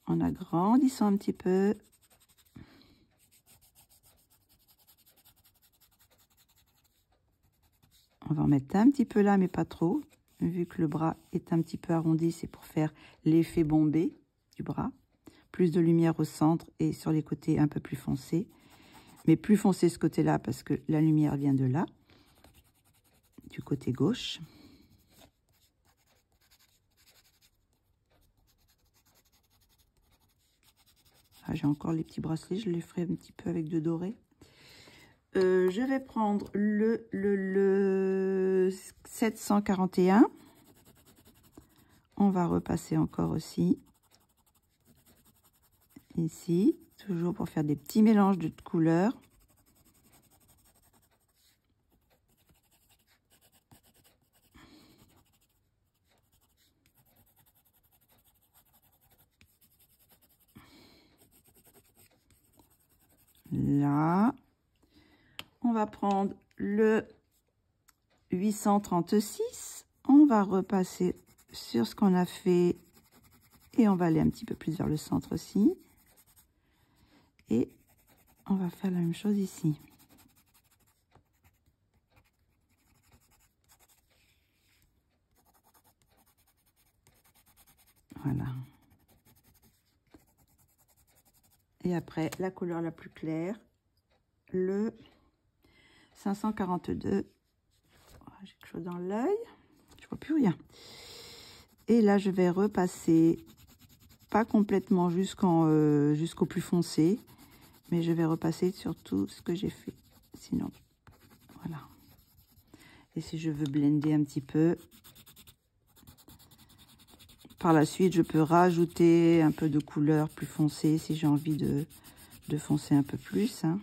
En agrandissant un petit peu. On va en mettre un petit peu là, mais pas trop. Vu que le bras est un petit peu arrondi, c'est pour faire l'effet bombé du bras. Plus de lumière au centre et sur les côtés un peu plus foncé. Mais plus foncé ce côté-là parce que la lumière vient de là, du côté gauche. Ah, j'ai encore les petits bracelets, je les ferai un petit peu avec de doré. Je vais prendre le 741. On va repasser encore aussi. Ici, toujours pour faire des petits mélanges de couleurs. Là, on va prendre le 836. On va repasser sur ce qu'on a fait et on va aller un petit peu plus vers le centre aussi. Et on va faire la même chose ici. Voilà. Et après, la couleur la plus claire, le 542. J'ai quelque chose dans l'œil. Je vois plus rien. Et là, je vais repasser, pas complètement jusqu'au plus foncé, mais je vais repasser sur tout ce que j'ai fait. Sinon, voilà. Et si je veux blender un petit peu, par la suite, je peux rajouter un peu de couleur plus foncée si j'ai envie de foncer un peu plus. Hein.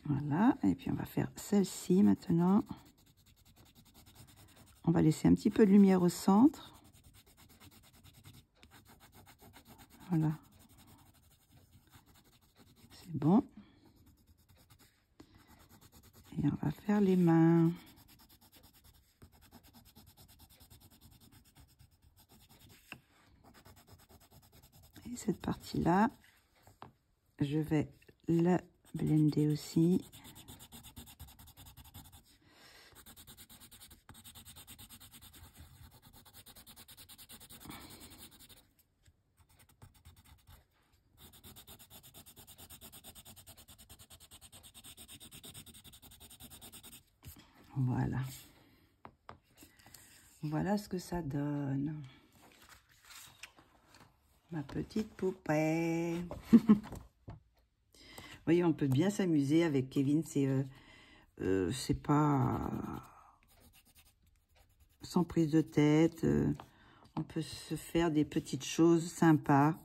Voilà, et puis on va faire celle-ci maintenant. On va laisser un petit peu de lumière au centre. Voilà. C'est bon. Et on va faire les mains. Et cette partie-là, je vais la blender aussi. Voilà. Voilà ce que ça donne. Ma petite poupée. Vous voyez, on peut bien s'amuser avec Kevin. C'est pas sans prise de tête. On peut se faire des petites choses sympas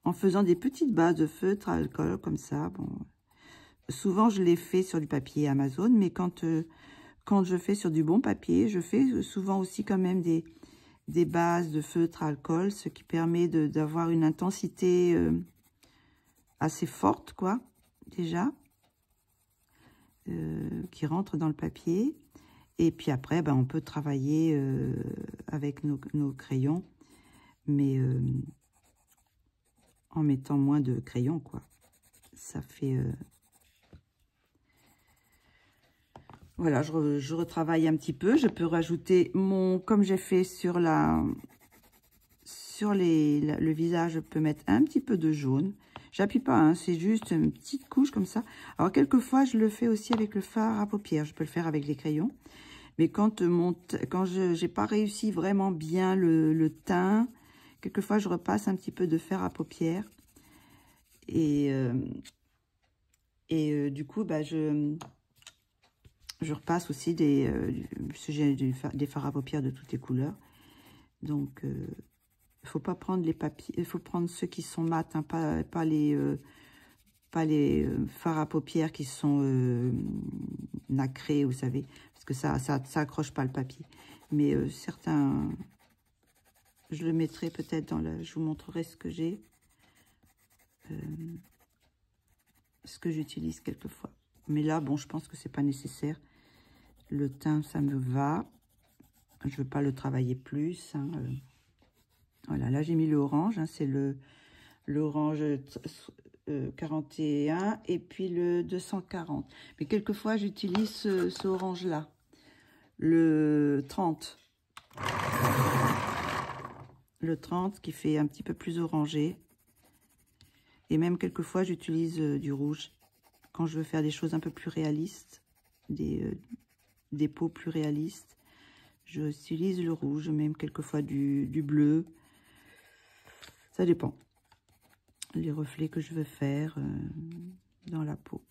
en faisant des petites bases de feutre à alcool comme ça. Bon, souvent je les fais sur du papier Amazon, mais quand je fais sur du bon papier, je fais souvent aussi quand même des bases de feutre à alcool, ce qui permet d'avoir une intensité assez forte, quoi, déjà, qui rentre dans le papier. Et puis après, ben, on peut travailler avec nos crayons, mais en mettant moins de crayons, quoi. Ça fait... Voilà, je retravaille un petit peu. Je peux rajouter comme j'ai fait sur sur le visage, je peux mettre un petit peu de jaune. J'appuie pas, hein, c'est juste une petite couche comme ça. Alors, quelquefois, je le fais aussi avec le fard à paupières. Je peux le faire avec les crayons. Mais quand je n'ai pas réussi vraiment bien le teint, quelquefois, je repasse un petit peu de fard à paupières. Et du coup, bah, je repasse aussi j'ai des fards à paupières de toutes les couleurs. Donc, il faut pas prendre les papiers, il faut prendre ceux qui sont mat, hein, pas les fards à paupières qui sont nacrés, vous savez, parce que ça accroche pas le papier. Mais certains, je le mettrai peut-être je vous montrerai ce que j'ai, ce que j'utilise quelquefois. Mais là, bon, je pense que c'est pas nécessaire. Le teint, ça me va. Je veux pas le travailler plus, hein, voilà, là j'ai mis le orange, hein, c'est l'orange 41 et puis le 240. Mais quelquefois j'utilise ce orange-là, le 30. Le 30 qui fait un petit peu plus orangé. Et même quelquefois j'utilise du rouge quand je veux faire des choses un peu plus réalistes, des peaux plus réalistes. J'utilise le rouge, même quelquefois du bleu. Ça dépend. Les reflets que je veux faire dans la peau.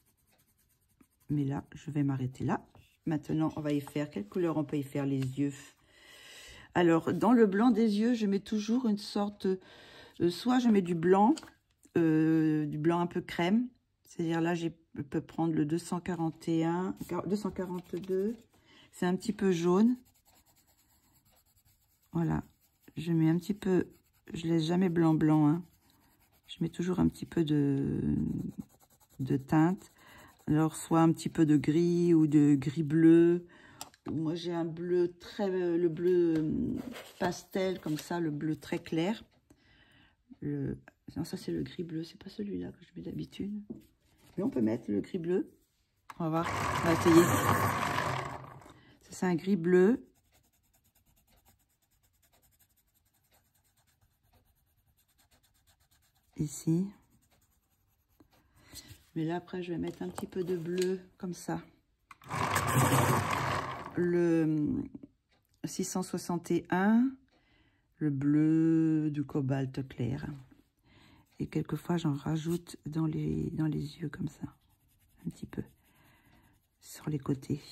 Mais là, je vais m'arrêter là. Maintenant, on va y faire. Quelle couleur on peut y faire les yeux? Alors, dans le blanc des yeux, je mets toujours une sorte... soit je mets du blanc un peu crème. C'est-à-dire là, je peux prendre le 241, 242. C'est un petit peu jaune. Voilà. Je mets un petit peu... Je laisse jamais blanc, hein. Je mets toujours un petit peu de teinte. Alors, soit un petit peu de gris ou de gris bleu. Moi, j'ai un bleu le bleu pastel, comme ça, le bleu très clair. Non, ça, c'est le gris bleu. C'est pas celui-là que je mets d'habitude. Mais on peut mettre le gris bleu. On va voir. On va essayer. Ça, c'est un gris bleu. Ici. Mais là, après, je vais mettre un petit peu de bleu, comme ça. Le 661, le bleu du cobalt clair. Et quelquefois, j'en rajoute dans les yeux, comme ça. Un petit peu. Sur les côtés.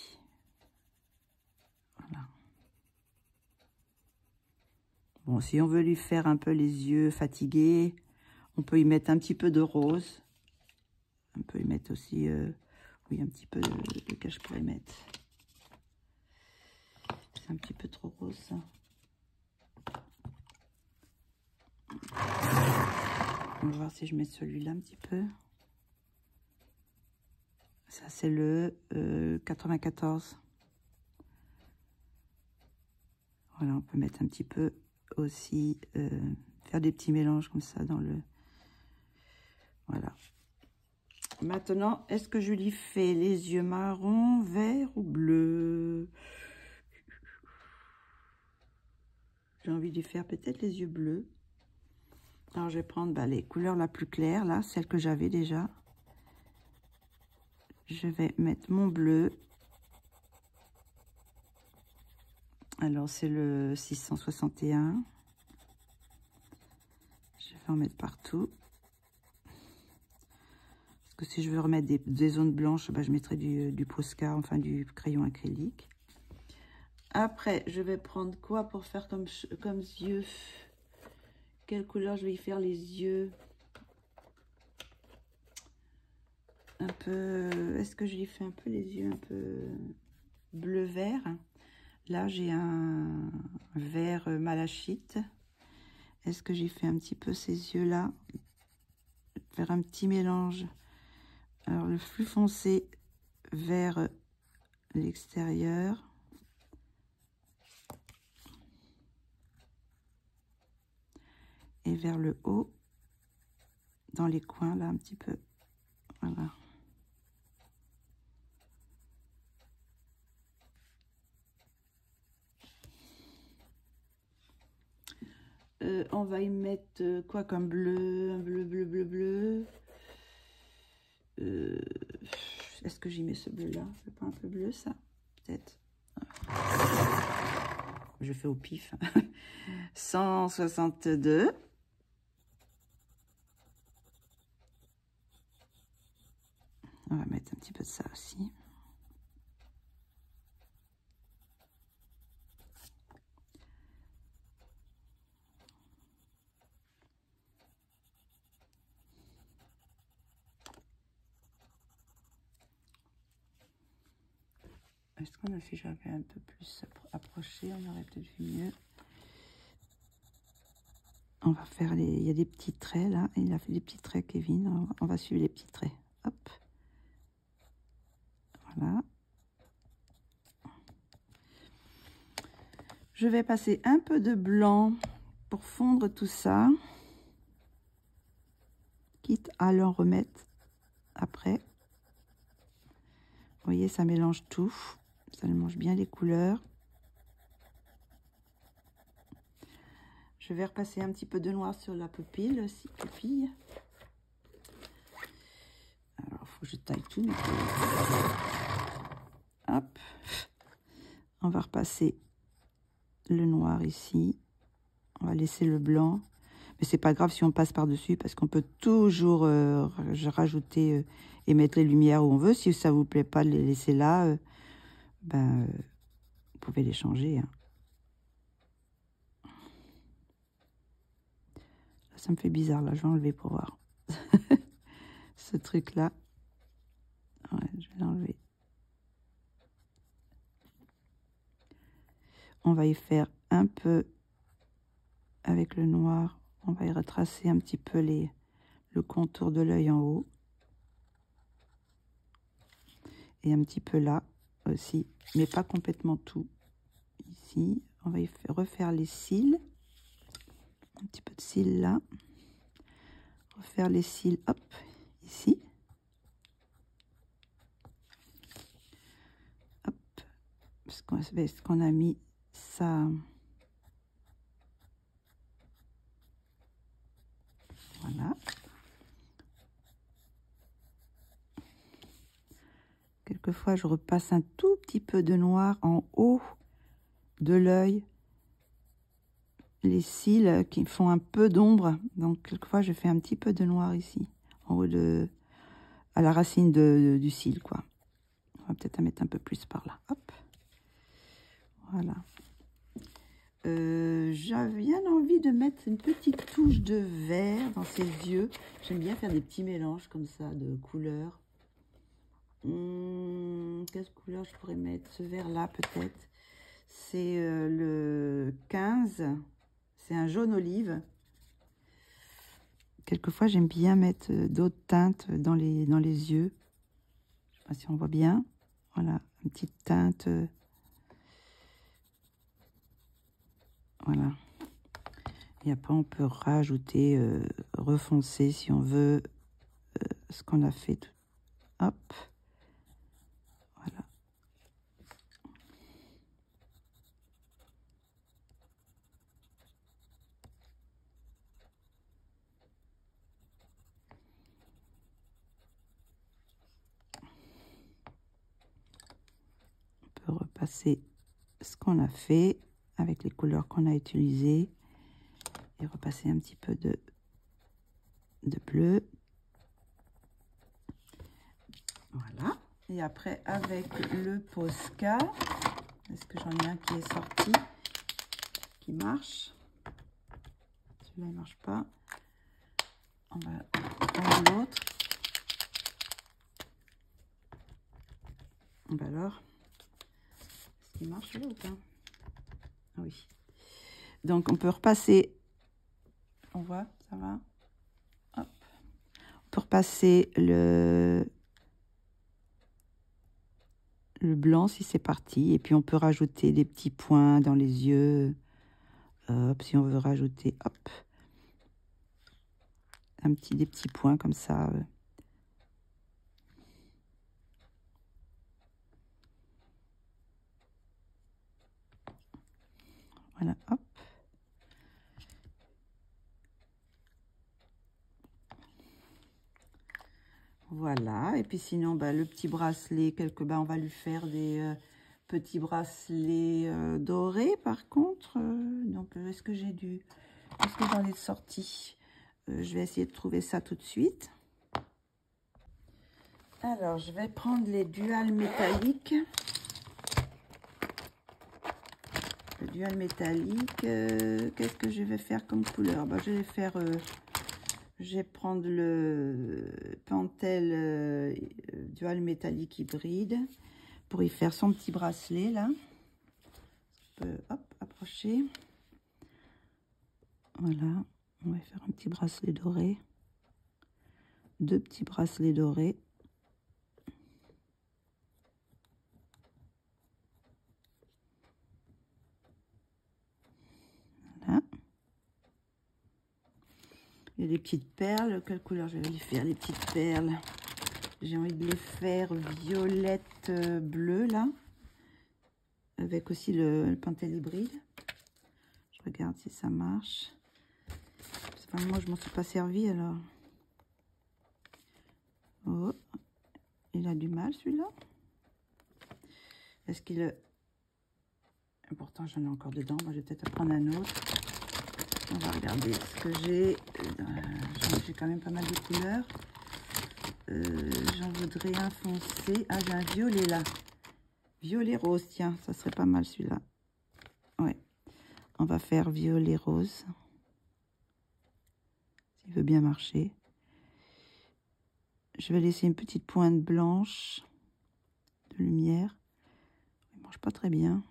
Voilà. Bon, si on veut lui faire un peu les yeux fatigués, on peut y mettre un petit peu de rose. On peut y mettre aussi, oui, un petit peu de que je pourrais mettre. C'est un petit peu trop rose, ça. On va voir si je mets celui-là un petit peu. Ça, c'est le 94. Voilà, on peut mettre un petit peu aussi, faire des petits mélanges comme ça dans le... Voilà. Maintenant, est-ce que je lui fais les yeux marron, vert ou bleu? J'ai envie de lui faire peut-être les yeux bleus. Alors, je vais prendre les couleurs la plus claire, là, celle que j'avais déjà. Je vais mettre mon bleu. Alors, c'est le 661. Je vais en mettre partout. Parce que si je veux remettre des zones blanches, je mettrai du Posca, enfin du crayon acrylique. Après, je vais prendre quoi pour faire comme yeux? Quelle couleur je vais y faire les yeux? Un peu... Est-ce que je lui fais un peu les yeux un peu bleu-vert? Là, j'ai un vert malachite. Est-ce que j'y fais un petit peu ces yeux-là? Faire un petit mélange. Alors, le plus foncé vers l'extérieur. Et vers le haut, dans les coins, là, un petit peu. Voilà. on va y mettre quoi comme bleu? Un bleu, bleu, bleu, bleu. Est-ce que j'y mets ce bleu-là? C'est pas un peu bleu, ça? Peut-être. Je fais au pif. 162. On va mettre un petit peu de ça aussi. Est-ce qu'on a fait, j'avais un peu plus approché, on aurait peut-être vu mieux. On va faire les... Il y a des petits traits là, il a fait des petits traits Kevin, on va suivre les petits traits. Hop. Voilà. Je vais passer un peu de blanc pour fondre tout ça. Quitte à l'en remettre après. Vous voyez, ça mélange tout. Ça mélange bien les couleurs. Je vais repasser un petit peu de noir sur la pupille aussi. Alors, il faut que je taille tout. Mais... Hop. On va repasser le noir ici. On va laisser le blanc. Mais c'est pas grave si on passe par-dessus parce qu'on peut toujours rajouter et mettre les lumières où on veut. Si ça vous plaît pas de les laisser là, vous pouvez les changer. Hein. Là, ça me fait bizarre. Là, je vais enlever pour voir. Ce truc-là. Ouais, je vais l'enlever. On va y faire un peu avec le noir. On va y retracer un petit peu le contour de l'œil en haut. Et un petit peu là aussi, mais pas complètement tout. Ici, on va y refaire les cils. Un petit peu de cils là. Refaire les cils, hop, ici. Hop, parce qu'on a mis ça. Voilà. Quelquefois, je repasse un tout petit peu de noir en haut de l'œil. Les cils qui font un peu d'ombre. Donc, quelquefois, je fais un petit peu de noir ici, en haut à la racine du cil, quoi. On va peut-être en mettre un peu plus par là. Hop. Voilà. J'avais bien envie de mettre une petite touche de vert dans ses yeux. J'aime bien faire des petits mélanges comme ça de couleurs. Quelle couleur je pourrais mettre? Ce vert là peut-être. C'est le 15. C'est un jaune olive. Quelquefois j'aime bien mettre d'autres teintes dans les yeux. Je sais pas si on voit bien. Voilà, une petite teinte. Voilà. Et après, on peut rajouter, refoncer si on veut ce qu'on a fait. Hop. Voilà. On peut repasser ce qu'on a fait avec les couleurs qu'on a utilisées. Et repasser un petit peu de bleu. Voilà. Et après, avec le Posca, est-ce que j'en ai un qui est sorti, qui marche? Celui-là, il ne marche pas. On va prendre l'autre. Alors, est-ce qu'il marche là ou pas? Ah oui. Donc, on peut repasser. On voit, ça va. Hop. On peut repasser le blanc si c'est parti. Et puis, on peut rajouter des petits points dans les yeux. Hop, si on veut rajouter, hop. Des petits points comme ça. Voilà, hop. Voilà, et puis sinon, bah, le petit bracelet, on va lui faire des petits bracelets dorés, par contre. Donc, est-ce que j'en ai sorti? Je vais essayer de trouver ça tout de suite. Alors, je vais prendre les duals métalliques. Le dual métallique, qu'est-ce que je vais faire comme couleur? Bah, je vais prendre le Pentel dual métallique hybride pour y faire son petit bracelet là. Je peux, hop, approcher. Voilà, on va faire un petit bracelet doré. 2 petits bracelets dorés. Voilà. Et les petites perles, quelle couleur je vais y faire les petites perles? J'ai envie de les faire violette bleu là. Avec aussi le Pentel hybride. Je regarde si ça marche. Enfin, moi, je m'en suis pas servi alors. Oh, il a du mal celui-là. Est-ce qu'il... Pourtant, j'en ai encore dedans. Moi, je vais peut-être prendre un autre. On va regarder ce que j'ai. J'ai quand même pas mal de couleurs. J'en voudrais un foncé. Ah, j'ai un violet là. Violet rose, tiens, ça serait pas mal celui-là. Ouais, on va faire violet rose. S'il veut bien marcher. Je vais laisser une petite pointe blanche de lumière. Il ne mange pas très bien.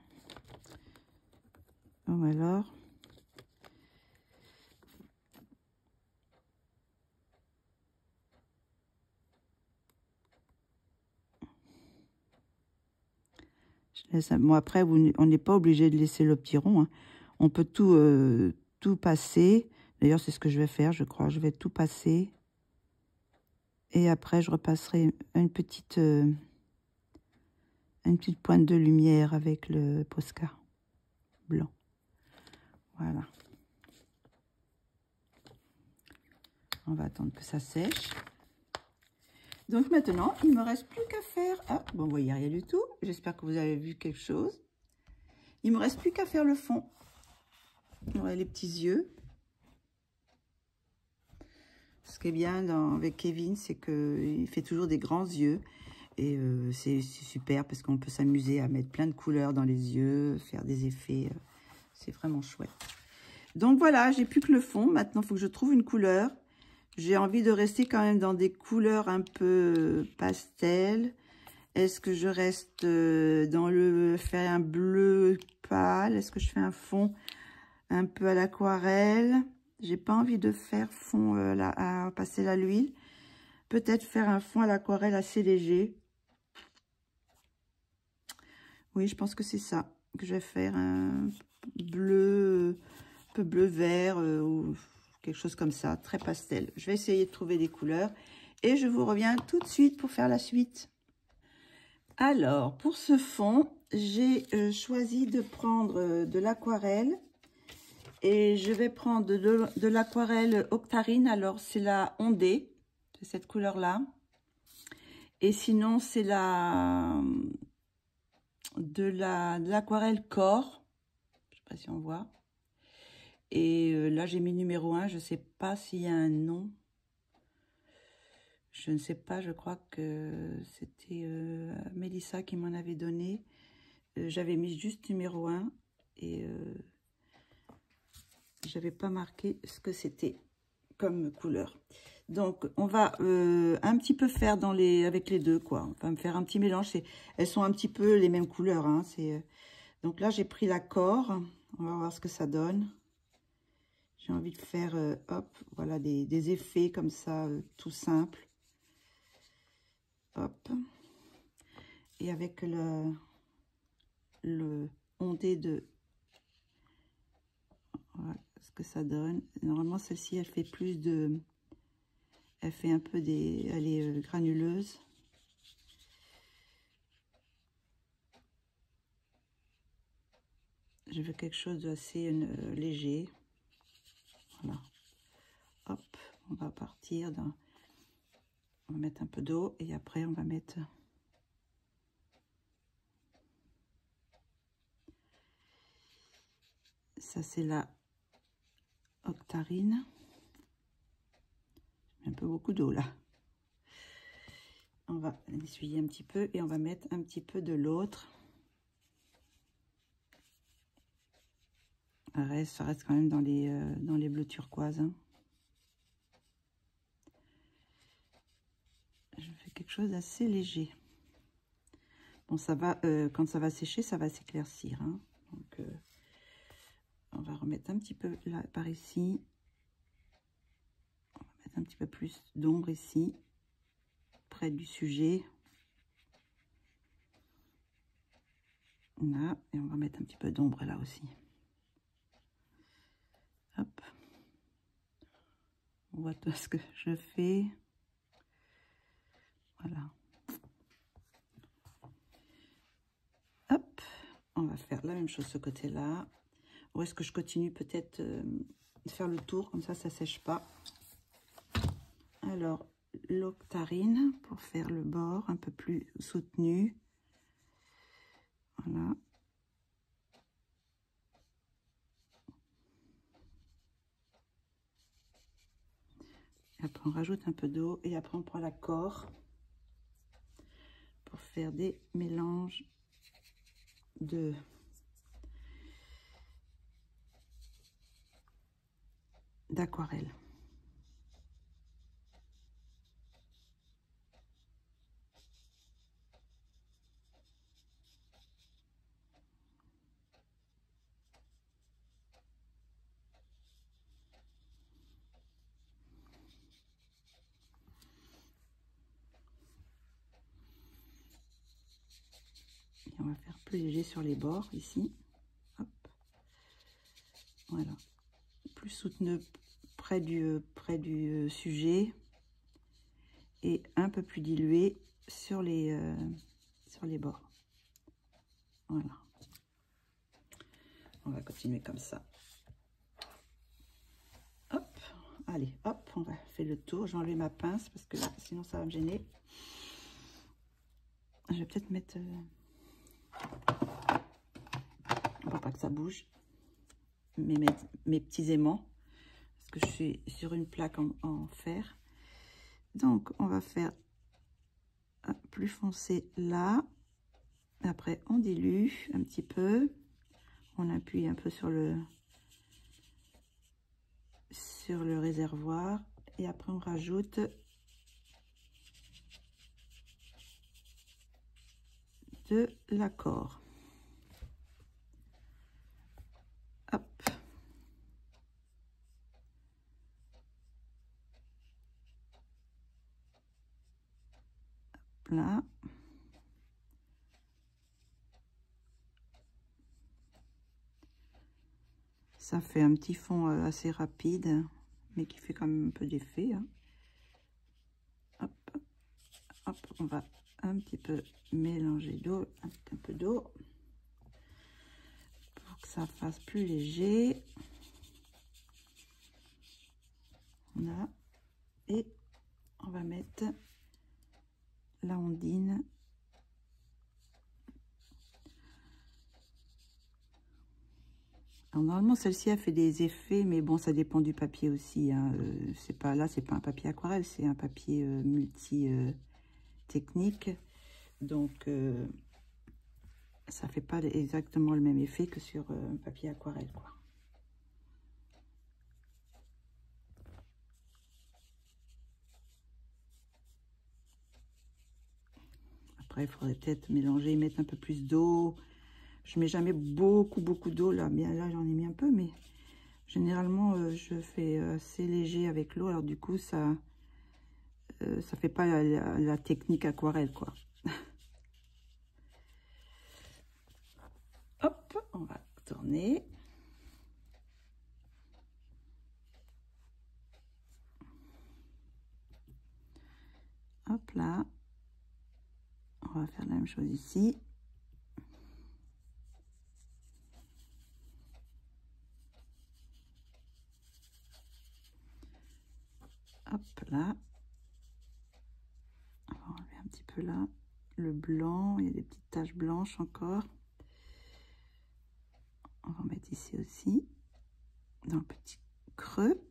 Bon alors. Je laisse bon, après, on n'est pas obligé de laisser le petit rond. Hein. On peut tout passer. D'ailleurs, c'est ce que je vais faire, je crois. Je vais tout passer. Et après, je repasserai une petite pointe de lumière avec le Posca blanc. Voilà. On va attendre que ça sèche. Donc maintenant, il ne me reste plus qu'à faire... Ah, bon, vous voyez rien du tout. J'espère que vous avez vu quelque chose. Il ne me reste plus qu'à faire le fond. Ouais, les petits yeux. Ce qui est bien avec Kevin, c'est qu'il fait toujours des grands yeux. Et c'est super parce qu'on peut s'amuser à mettre plein de couleurs dans les yeux, faire des effets. C'est vraiment chouette. Donc voilà, j'ai plus que le fond. Maintenant, il faut que je trouve une couleur. J'ai envie de rester quand même dans des couleurs un peu pastel. Est-ce que je reste faire un bleu pâle? Est-ce que je fais un fond un peu à l'aquarelle? J'ai pas envie de faire fond à passer à l'huile. Peut-être faire un fond à l'aquarelle assez léger. Oui, je pense que c'est ça que je vais faire, un bleu, un peu bleu vert ou quelque chose comme ça, très pastel. Je vais essayer de trouver des couleurs et je vous reviens tout de suite pour faire la suite. Alors, pour ce fond, j'ai choisi de prendre de l'aquarelle et je vais prendre de l'aquarelle Octarine. Alors, c'est la ondée, c'est cette couleur-là. Et sinon, c'est de l'aquarelle Corps. Je ne sais pas si on voit. Et là, j'ai mis numéro 1. Je ne sais pas s'il y a un nom. Je ne sais pas, je crois que c'était Mélissa qui m'en avait donné. J'avais mis juste numéro 1 et j'avais pas marqué ce que c'était comme couleur. Donc, on va un petit peu faire avec les deux, quoi. On va me faire un petit mélange. Elles sont un petit peu les mêmes couleurs. Hein, donc là, j'ai pris l'accord. On va voir ce que ça donne. J'ai envie de faire, hop, voilà, des effets comme ça, tout simples. Hop. Et avec le ondé de... Voilà ce que ça donne. Normalement, celle-ci, elle fait plus de... Elle fait un peu elle est granuleuse. Je veux quelque chose d'assez léger. Voilà. Hop, on va partir dans... On va mettre un peu d'eau et après on va mettre ça, c'est la octarine. Un peu beaucoup d'eau là. On va l'essuyer un petit peu et on va mettre un petit peu de l'autre. Ça reste quand même dans les bleus turquoises. Hein. Je fais quelque chose d'assez léger. Bon, ça va, quand ça va sécher, ça va s'éclaircir. Hein. Donc, on va remettre un petit peu là par ici. On va mettre un petit peu plus d'ombre ici, près du sujet. Là, et on va mettre un petit peu d'ombre là aussi. Hop. On voit tout ce que je fais. Voilà. Hop. On va faire la même chose ce côté-là. Ou est-ce que je continue peut-être de faire le tour, comme ça sèche pas. Alors, l'octarine pour faire le bord un peu plus soutenu. Voilà. Et après, on rajoute un peu d'eau et après, on prend l'accord pour faire des mélanges d'aquarelle. Et on va faire plus léger sur les bords ici. Hop. Voilà. Plus soutenu près du sujet et un peu plus dilué sur les bords. Voilà. On va continuer comme ça. Hop. Allez, hop, on va faire le tour. J'ai enlevé ma pince parce que là, sinon ça va me gêner. Je vais peut-être mettre... pour pas que ça bouge. Mes petits aimants. Parce que je suis sur une plaque en fer. Donc, on va faire plus foncé là. Après, on dilue un petit peu. On appuie un peu sur le réservoir. Et après, on rajoute de l'accord. Hop. Là. Ça fait un petit fond assez rapide, mais qui fait quand même un peu d'effet. Hein. Hop, hop, on va un petit peu mélanger d'eau, un peu d'eau, pour que ça fasse plus léger. Là, et on va mettre la ondine. Alors, normalement, celle-ci a fait des effets, mais bon, ça dépend du papier aussi. Hein. C'est pas un papier aquarelle, c'est un papier multi-technique. Donc, ça fait pas exactement le même effet que sur un papier aquarelle, quoi. Après, il faudrait peut-être mélanger, mettre un peu plus d'eau. Je mets jamais beaucoup d'eau là, mais là j'en ai mis un peu, mais généralement je fais assez léger avec l'eau, alors du coup ça fait pas la technique aquarelle, quoi. Hop, on va tourner. Hop là, on va faire la même chose ici. Hop là. peu là. Le blanc, il y a des petites taches blanches encore. On va en mettre ici aussi, dans le petit creux.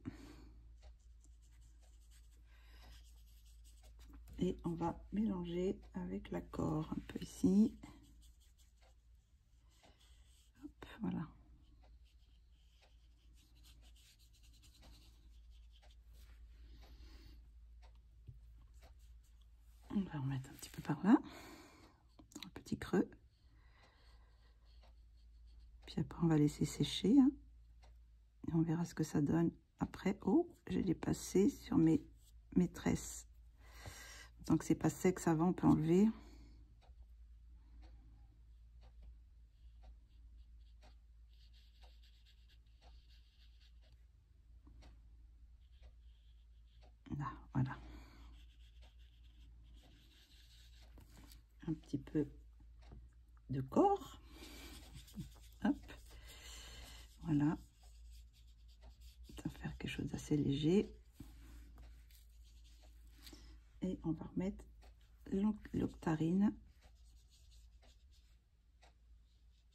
Et on va mélanger avec l'accord un peu ici. Hop, voilà. On va en mettre un petit peu par là, dans le petit creux. Puis après, on va laisser sécher. Hein, et on verra ce que ça donne après. Oh, j'ai dépassé sur mes tresses. Tant que c'est pas sec, ça va, on peut enlever. Là, voilà. Un petit peu de corps. Hop. Voilà. Ça va faire quelque chose d'assez léger. Et on va remettre l'octarine.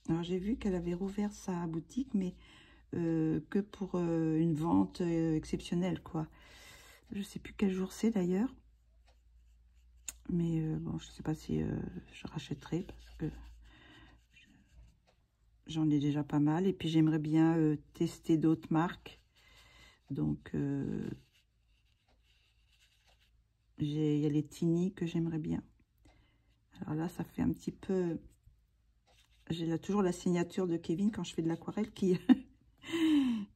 Alors j'ai vu qu'elle avait rouvert sa boutique, mais que pour une vente exceptionnelle, quoi. Je sais plus quel jour c'est d'ailleurs. Mais bon, je sais pas si je rachèterai parce que j'en ai déjà pas mal. Et puis j'aimerais bien tester d'autres marques. Donc il y a les Tiny que j'aimerais bien. Alors là, ça fait un petit peu... J'ai toujours la signature de Kevin quand je fais de l'aquarelle qui,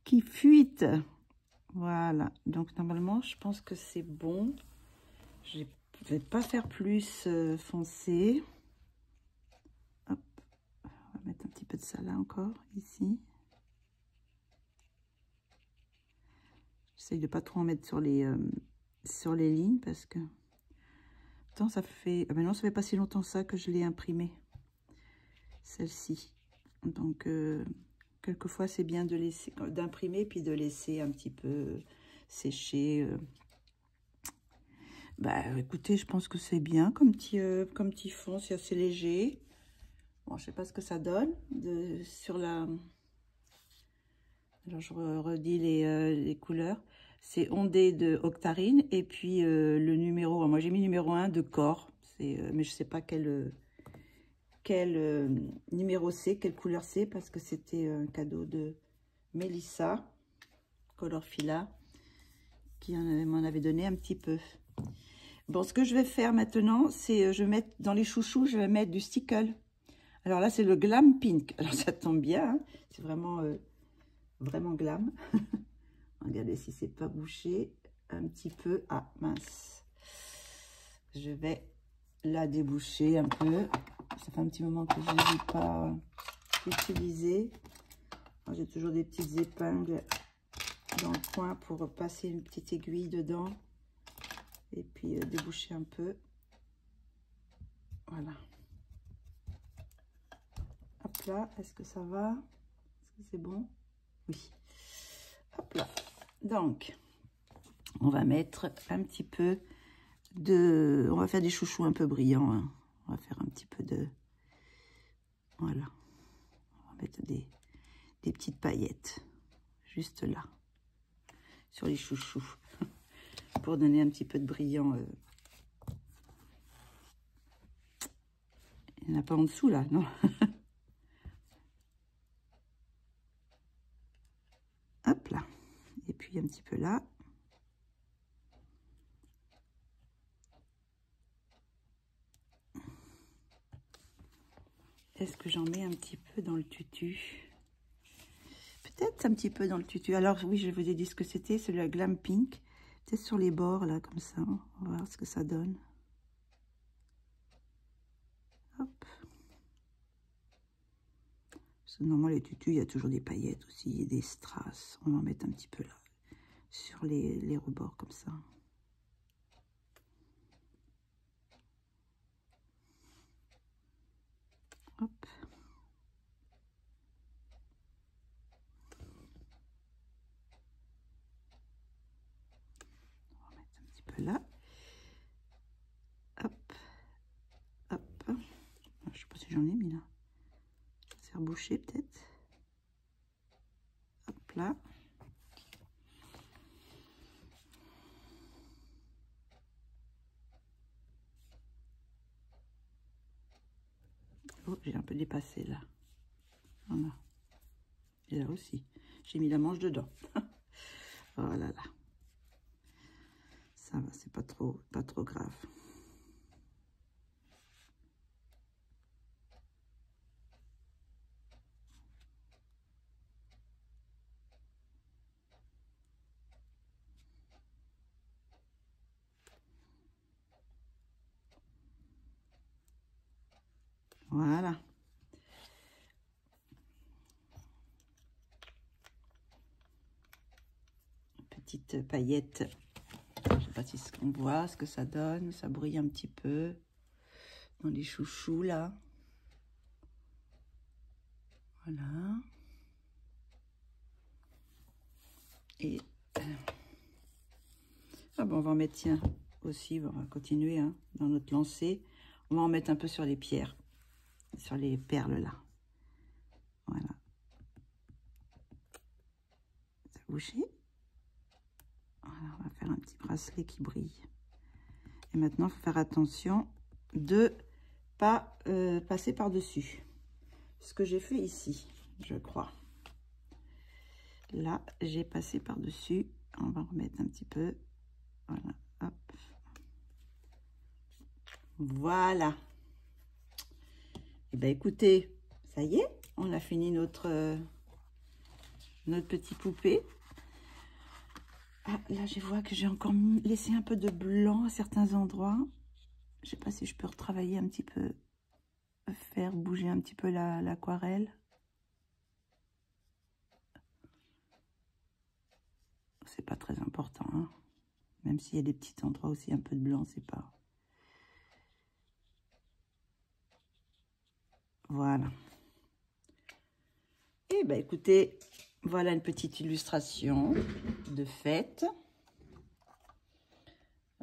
qui fuite. Voilà. Donc normalement, je pense que c'est bon. Je ne vais pas faire plus foncé. Hop. On va mettre un petit peu de ça là encore, ici. J'essaye de pas trop en mettre sur les lignes parce que... Pourtant, ça fait... Ah ben non, ça fait pas si longtemps ça que je l'ai imprimée. Celle-ci. Donc, quelquefois, c'est bien de laisser d'imprimer puis de laisser un petit peu sécher. Bah, écoutez, je pense que c'est bien comme petit fond, c'est assez léger. Bon, je sais pas ce que ça donne sur la... Alors, je redis les couleurs. C'est ondé de Octarine et puis le numéro... Moi, j'ai mis numéro 1 de corps. Mais je sais pas quel numéro c'est, quelle couleur c'est, parce que c'était un cadeau de Mélissa, Color Fila, qui m'en avait donné un petit peu. Bon, ce que je vais faire maintenant, c'est je vais mettre dans les chouchous, je vais mettre du stickle. Alors là, c'est le Glam Pink. Alors ça tombe bien, hein, c'est vraiment, vraiment glam. Regardez si c'est pas bouché un petit peu. Ah, mince. Je vais la déboucher un peu. Ça fait un petit moment que je ne l'ai pas utilisé. J'ai toujours des petites épingles dans le coin pour passer une petite aiguille dedans. Et puis déboucher un peu. Voilà. Hop là, est-ce que ça va? Est-ce que c'est bon? Oui. Hop là. Donc, on va mettre un petit peu de... On va faire des chouchous un peu brillants. Hein. On va faire un petit peu de... Voilà. On va mettre des petites paillettes. Juste là. Sur les chouchous. Pour donner un petit peu de brillant. Il n'y en a pas en dessous là, non? Hop là. Et puis un petit peu là. Est-ce que j'en mets un petit peu dans le tutu? Peut-être un petit peu dans le tutu. Alors oui, je vous ai dit ce que c'était. C'est le Glam Pink. Peut-être sur les bords là, comme ça. On va voir ce que ça donne. Hop. Parce que normalement, les tutus, il y a toujours des paillettes aussi et des strass. On va en mettre un petit peu là. Sur les rebords comme ça. Hop. On va mettre un petit peu là. Hop. boucher peut-être. Hop là. Oh, j'ai un peu dépassé là. Voilà. Et là aussi. J'ai mis la manche dedans. Oh là là. Ça va, c'est pas trop grave. Voilà. Petite paillette. Je sais pas si ce qu'on voit, ce que ça donne. Ça brille un petit peu dans les chouchous là. Voilà. Et ah bon, on va en mettre, tiens, aussi, on va continuer hein, dans notre lancée. On va en mettre un peu sur les pierres, sur les perles là. Voilà. Ça bouge. Voilà, on va faire un petit bracelet qui brille. Et maintenant, il faut faire attention de pas passer par-dessus. Ce que j'ai fait ici, je crois. Là, j'ai passé par-dessus. On va remettre un petit peu. Voilà, hop. Voilà. Et ben écoutez, ça y est, on a fini notre petite poupée. Ah, là, je vois que j'ai encore laissé un peu de blanc à certains endroits. Je sais pas si je peux retravailler un petit peu, faire bouger un petit peu l'aquarelle. C'est pas très important, hein. Même s'il y a des petits endroits aussi un peu de blanc, c'est pas... Voilà. Et ben écoutez, voilà une petite illustration de fête.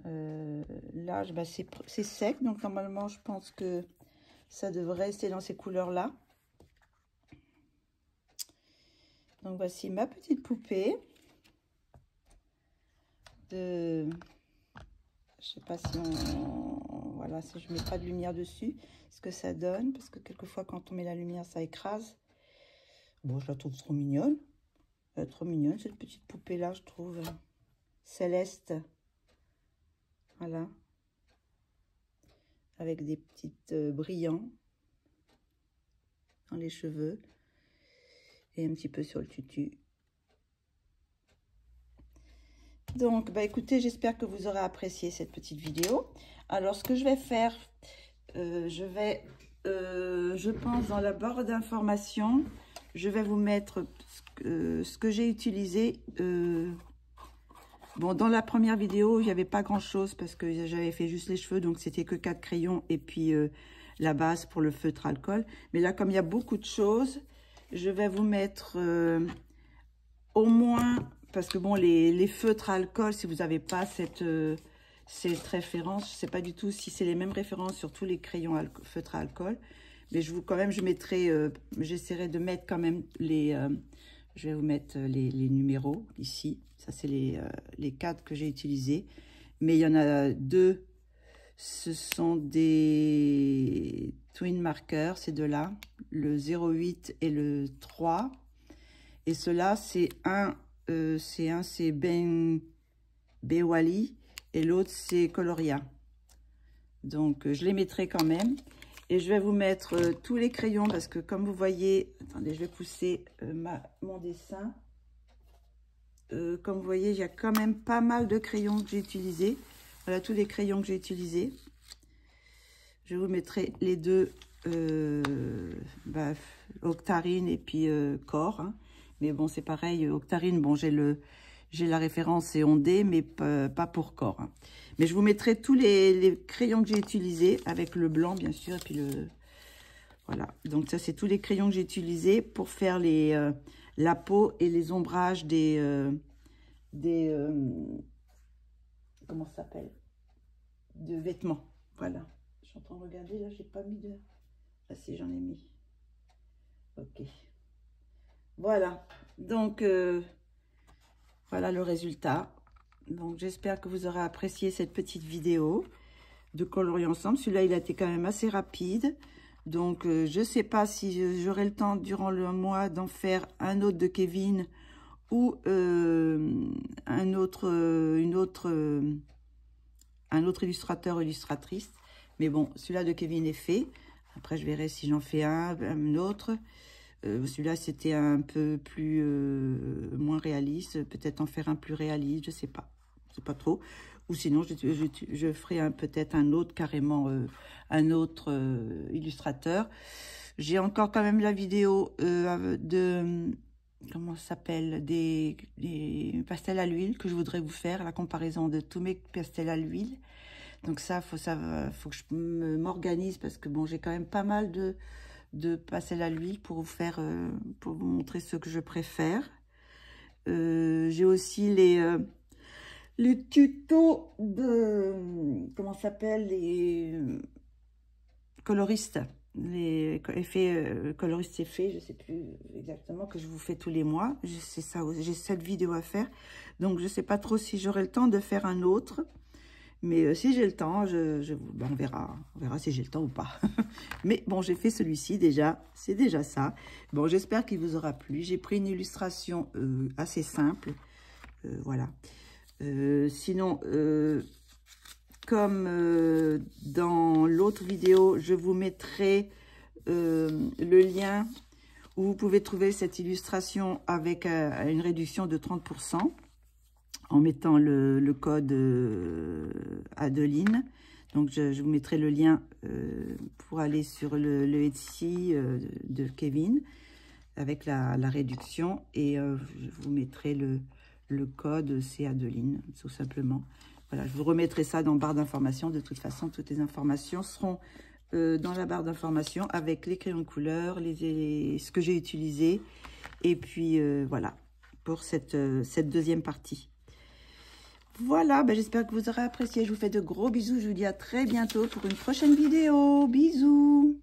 Là, ben, c'est sec, donc normalement, je pense que ça devrait rester dans ces couleurs-là. Donc, voici ma petite poupée. Je sais pas si voilà, si je mets pas de lumière dessus, ce que ça donne, parce que quelquefois, quand on met la lumière, ça écrase. Bon, je la trouve trop mignonne. Trop mignonne, cette petite poupée-là, je trouve. Céleste. Voilà. Avec des petites brillants dans les cheveux. Et un petit peu sur le tutu. Donc, bah écoutez, j'espère que vous aurez apprécié cette petite vidéo. Alors, ce que je vais faire, je pense, dans la barre d'informations, je vais vous mettre ce que j'ai utilisé. Bon, dans la première vidéo, il n'y avait pas grand-chose parce que j'avais fait juste les cheveux, donc c'était que 4 crayons et puis la base pour le feutre alcool. Mais là, comme il y a beaucoup de choses, je vais vous mettre au moins... Parce que bon, les feutres à alcool, si vous n'avez pas cette référence, je ne sais pas du tout si c'est les mêmes références sur tous les crayons feutres à alcool. Mais je mettrai, j'essaierai de mettre quand même je vais vous mettre les numéros ici. Ça, c'est les 4 que j'ai utilisés. Mais il y en a 2, ce sont des twin markers, ces deux-là, le 08 et le 3. Et cela, c'est c'est Ben Bewali et l'autre c'est Coloria. Donc je les mettrai quand même. Et je vais vous mettre tous les crayons parce que comme vous voyez, attendez, je vais pousser mon dessin. Comme vous voyez, il y a quand même pas mal de crayons que j'ai utilisés. Voilà tous les crayons que j'ai utilisés. Je vous mettrai les deux Octarine et puis Cor. Hein. Mais bon, c'est pareil, Octarine, bon, j'ai la référence, c'est ondé, mais pas pour Cor. Hein. Mais je vous mettrai tous les crayons que j'ai utilisés, avec le blanc, bien sûr, et puis le... Voilà, donc ça, c'est tous les crayons que j'ai utilisés pour faire la peau et les ombrages comment ça s'appelle? De vêtements, voilà. Je suis en train de regarder, là, j'ai pas mis de... Ah si, j'en ai mis. Ok. Voilà. Donc, voilà le résultat. Donc, j'espère que vous aurez apprécié cette petite vidéo de colorier ensemble. Celui-là, il a été quand même assez rapide. Donc, je ne sais pas si j'aurai le temps durant le mois d'en faire un autre de Kevin ou un autre illustrateur ou illustratrice. Mais bon, celui-là de Kevin est fait. Après, je verrai si j'en fais un autre. Celui-là, c'était un peu plus moins réaliste. Peut-être en faire un plus réaliste, je sais pas. Je sais pas trop. Ou sinon, je ferai peut-être un autre, carrément, un autre illustrateur. J'ai encore quand même la vidéo de... Comment ça s'appelle, des pastels à l'huile que je voudrais vous faire, la comparaison de tous mes pastels à l'huile. Donc ça, faut que je m'organise parce que bon, j'ai quand même pas mal de pastels à l'huile pour vous faire, pour vous montrer ce que je préfère. J'ai aussi les tutos de, comment ça s'appelle, les coloristes. Les effets coloristes effets, je sais plus exactement, que je vous fais tous les mois. C'est ça, j'ai cette vidéo à faire. Donc, je sais pas trop si j'aurai le temps de faire un autre. Mais si j'ai le temps, ben, on verra si j'ai le temps ou pas. Mais bon, j'ai fait celui-ci déjà, c'est déjà ça. Bon, j'espère qu'il vous aura plu. J'ai pris une illustration assez simple. Voilà. Sinon... comme dans l'autre vidéo, je vous mettrai le lien où vous pouvez trouver cette illustration avec une réduction de 30% en mettant le code Adeline. Donc, je vous mettrai le lien pour aller sur le Etsy de Kevin avec la réduction et je vous mettrai le code, c'est Adeline, tout simplement. Voilà, je vous remettrai ça dans la barre d'informations. De toute façon, toutes les informations seront dans la barre d'informations avec les crayons de couleur, ce que j'ai utilisé. Et puis, voilà, pour cette deuxième partie. Voilà, ben, j'espère que vous aurez apprécié. Je vous fais de gros bisous. Je vous dis à très bientôt pour une prochaine vidéo. Bisous!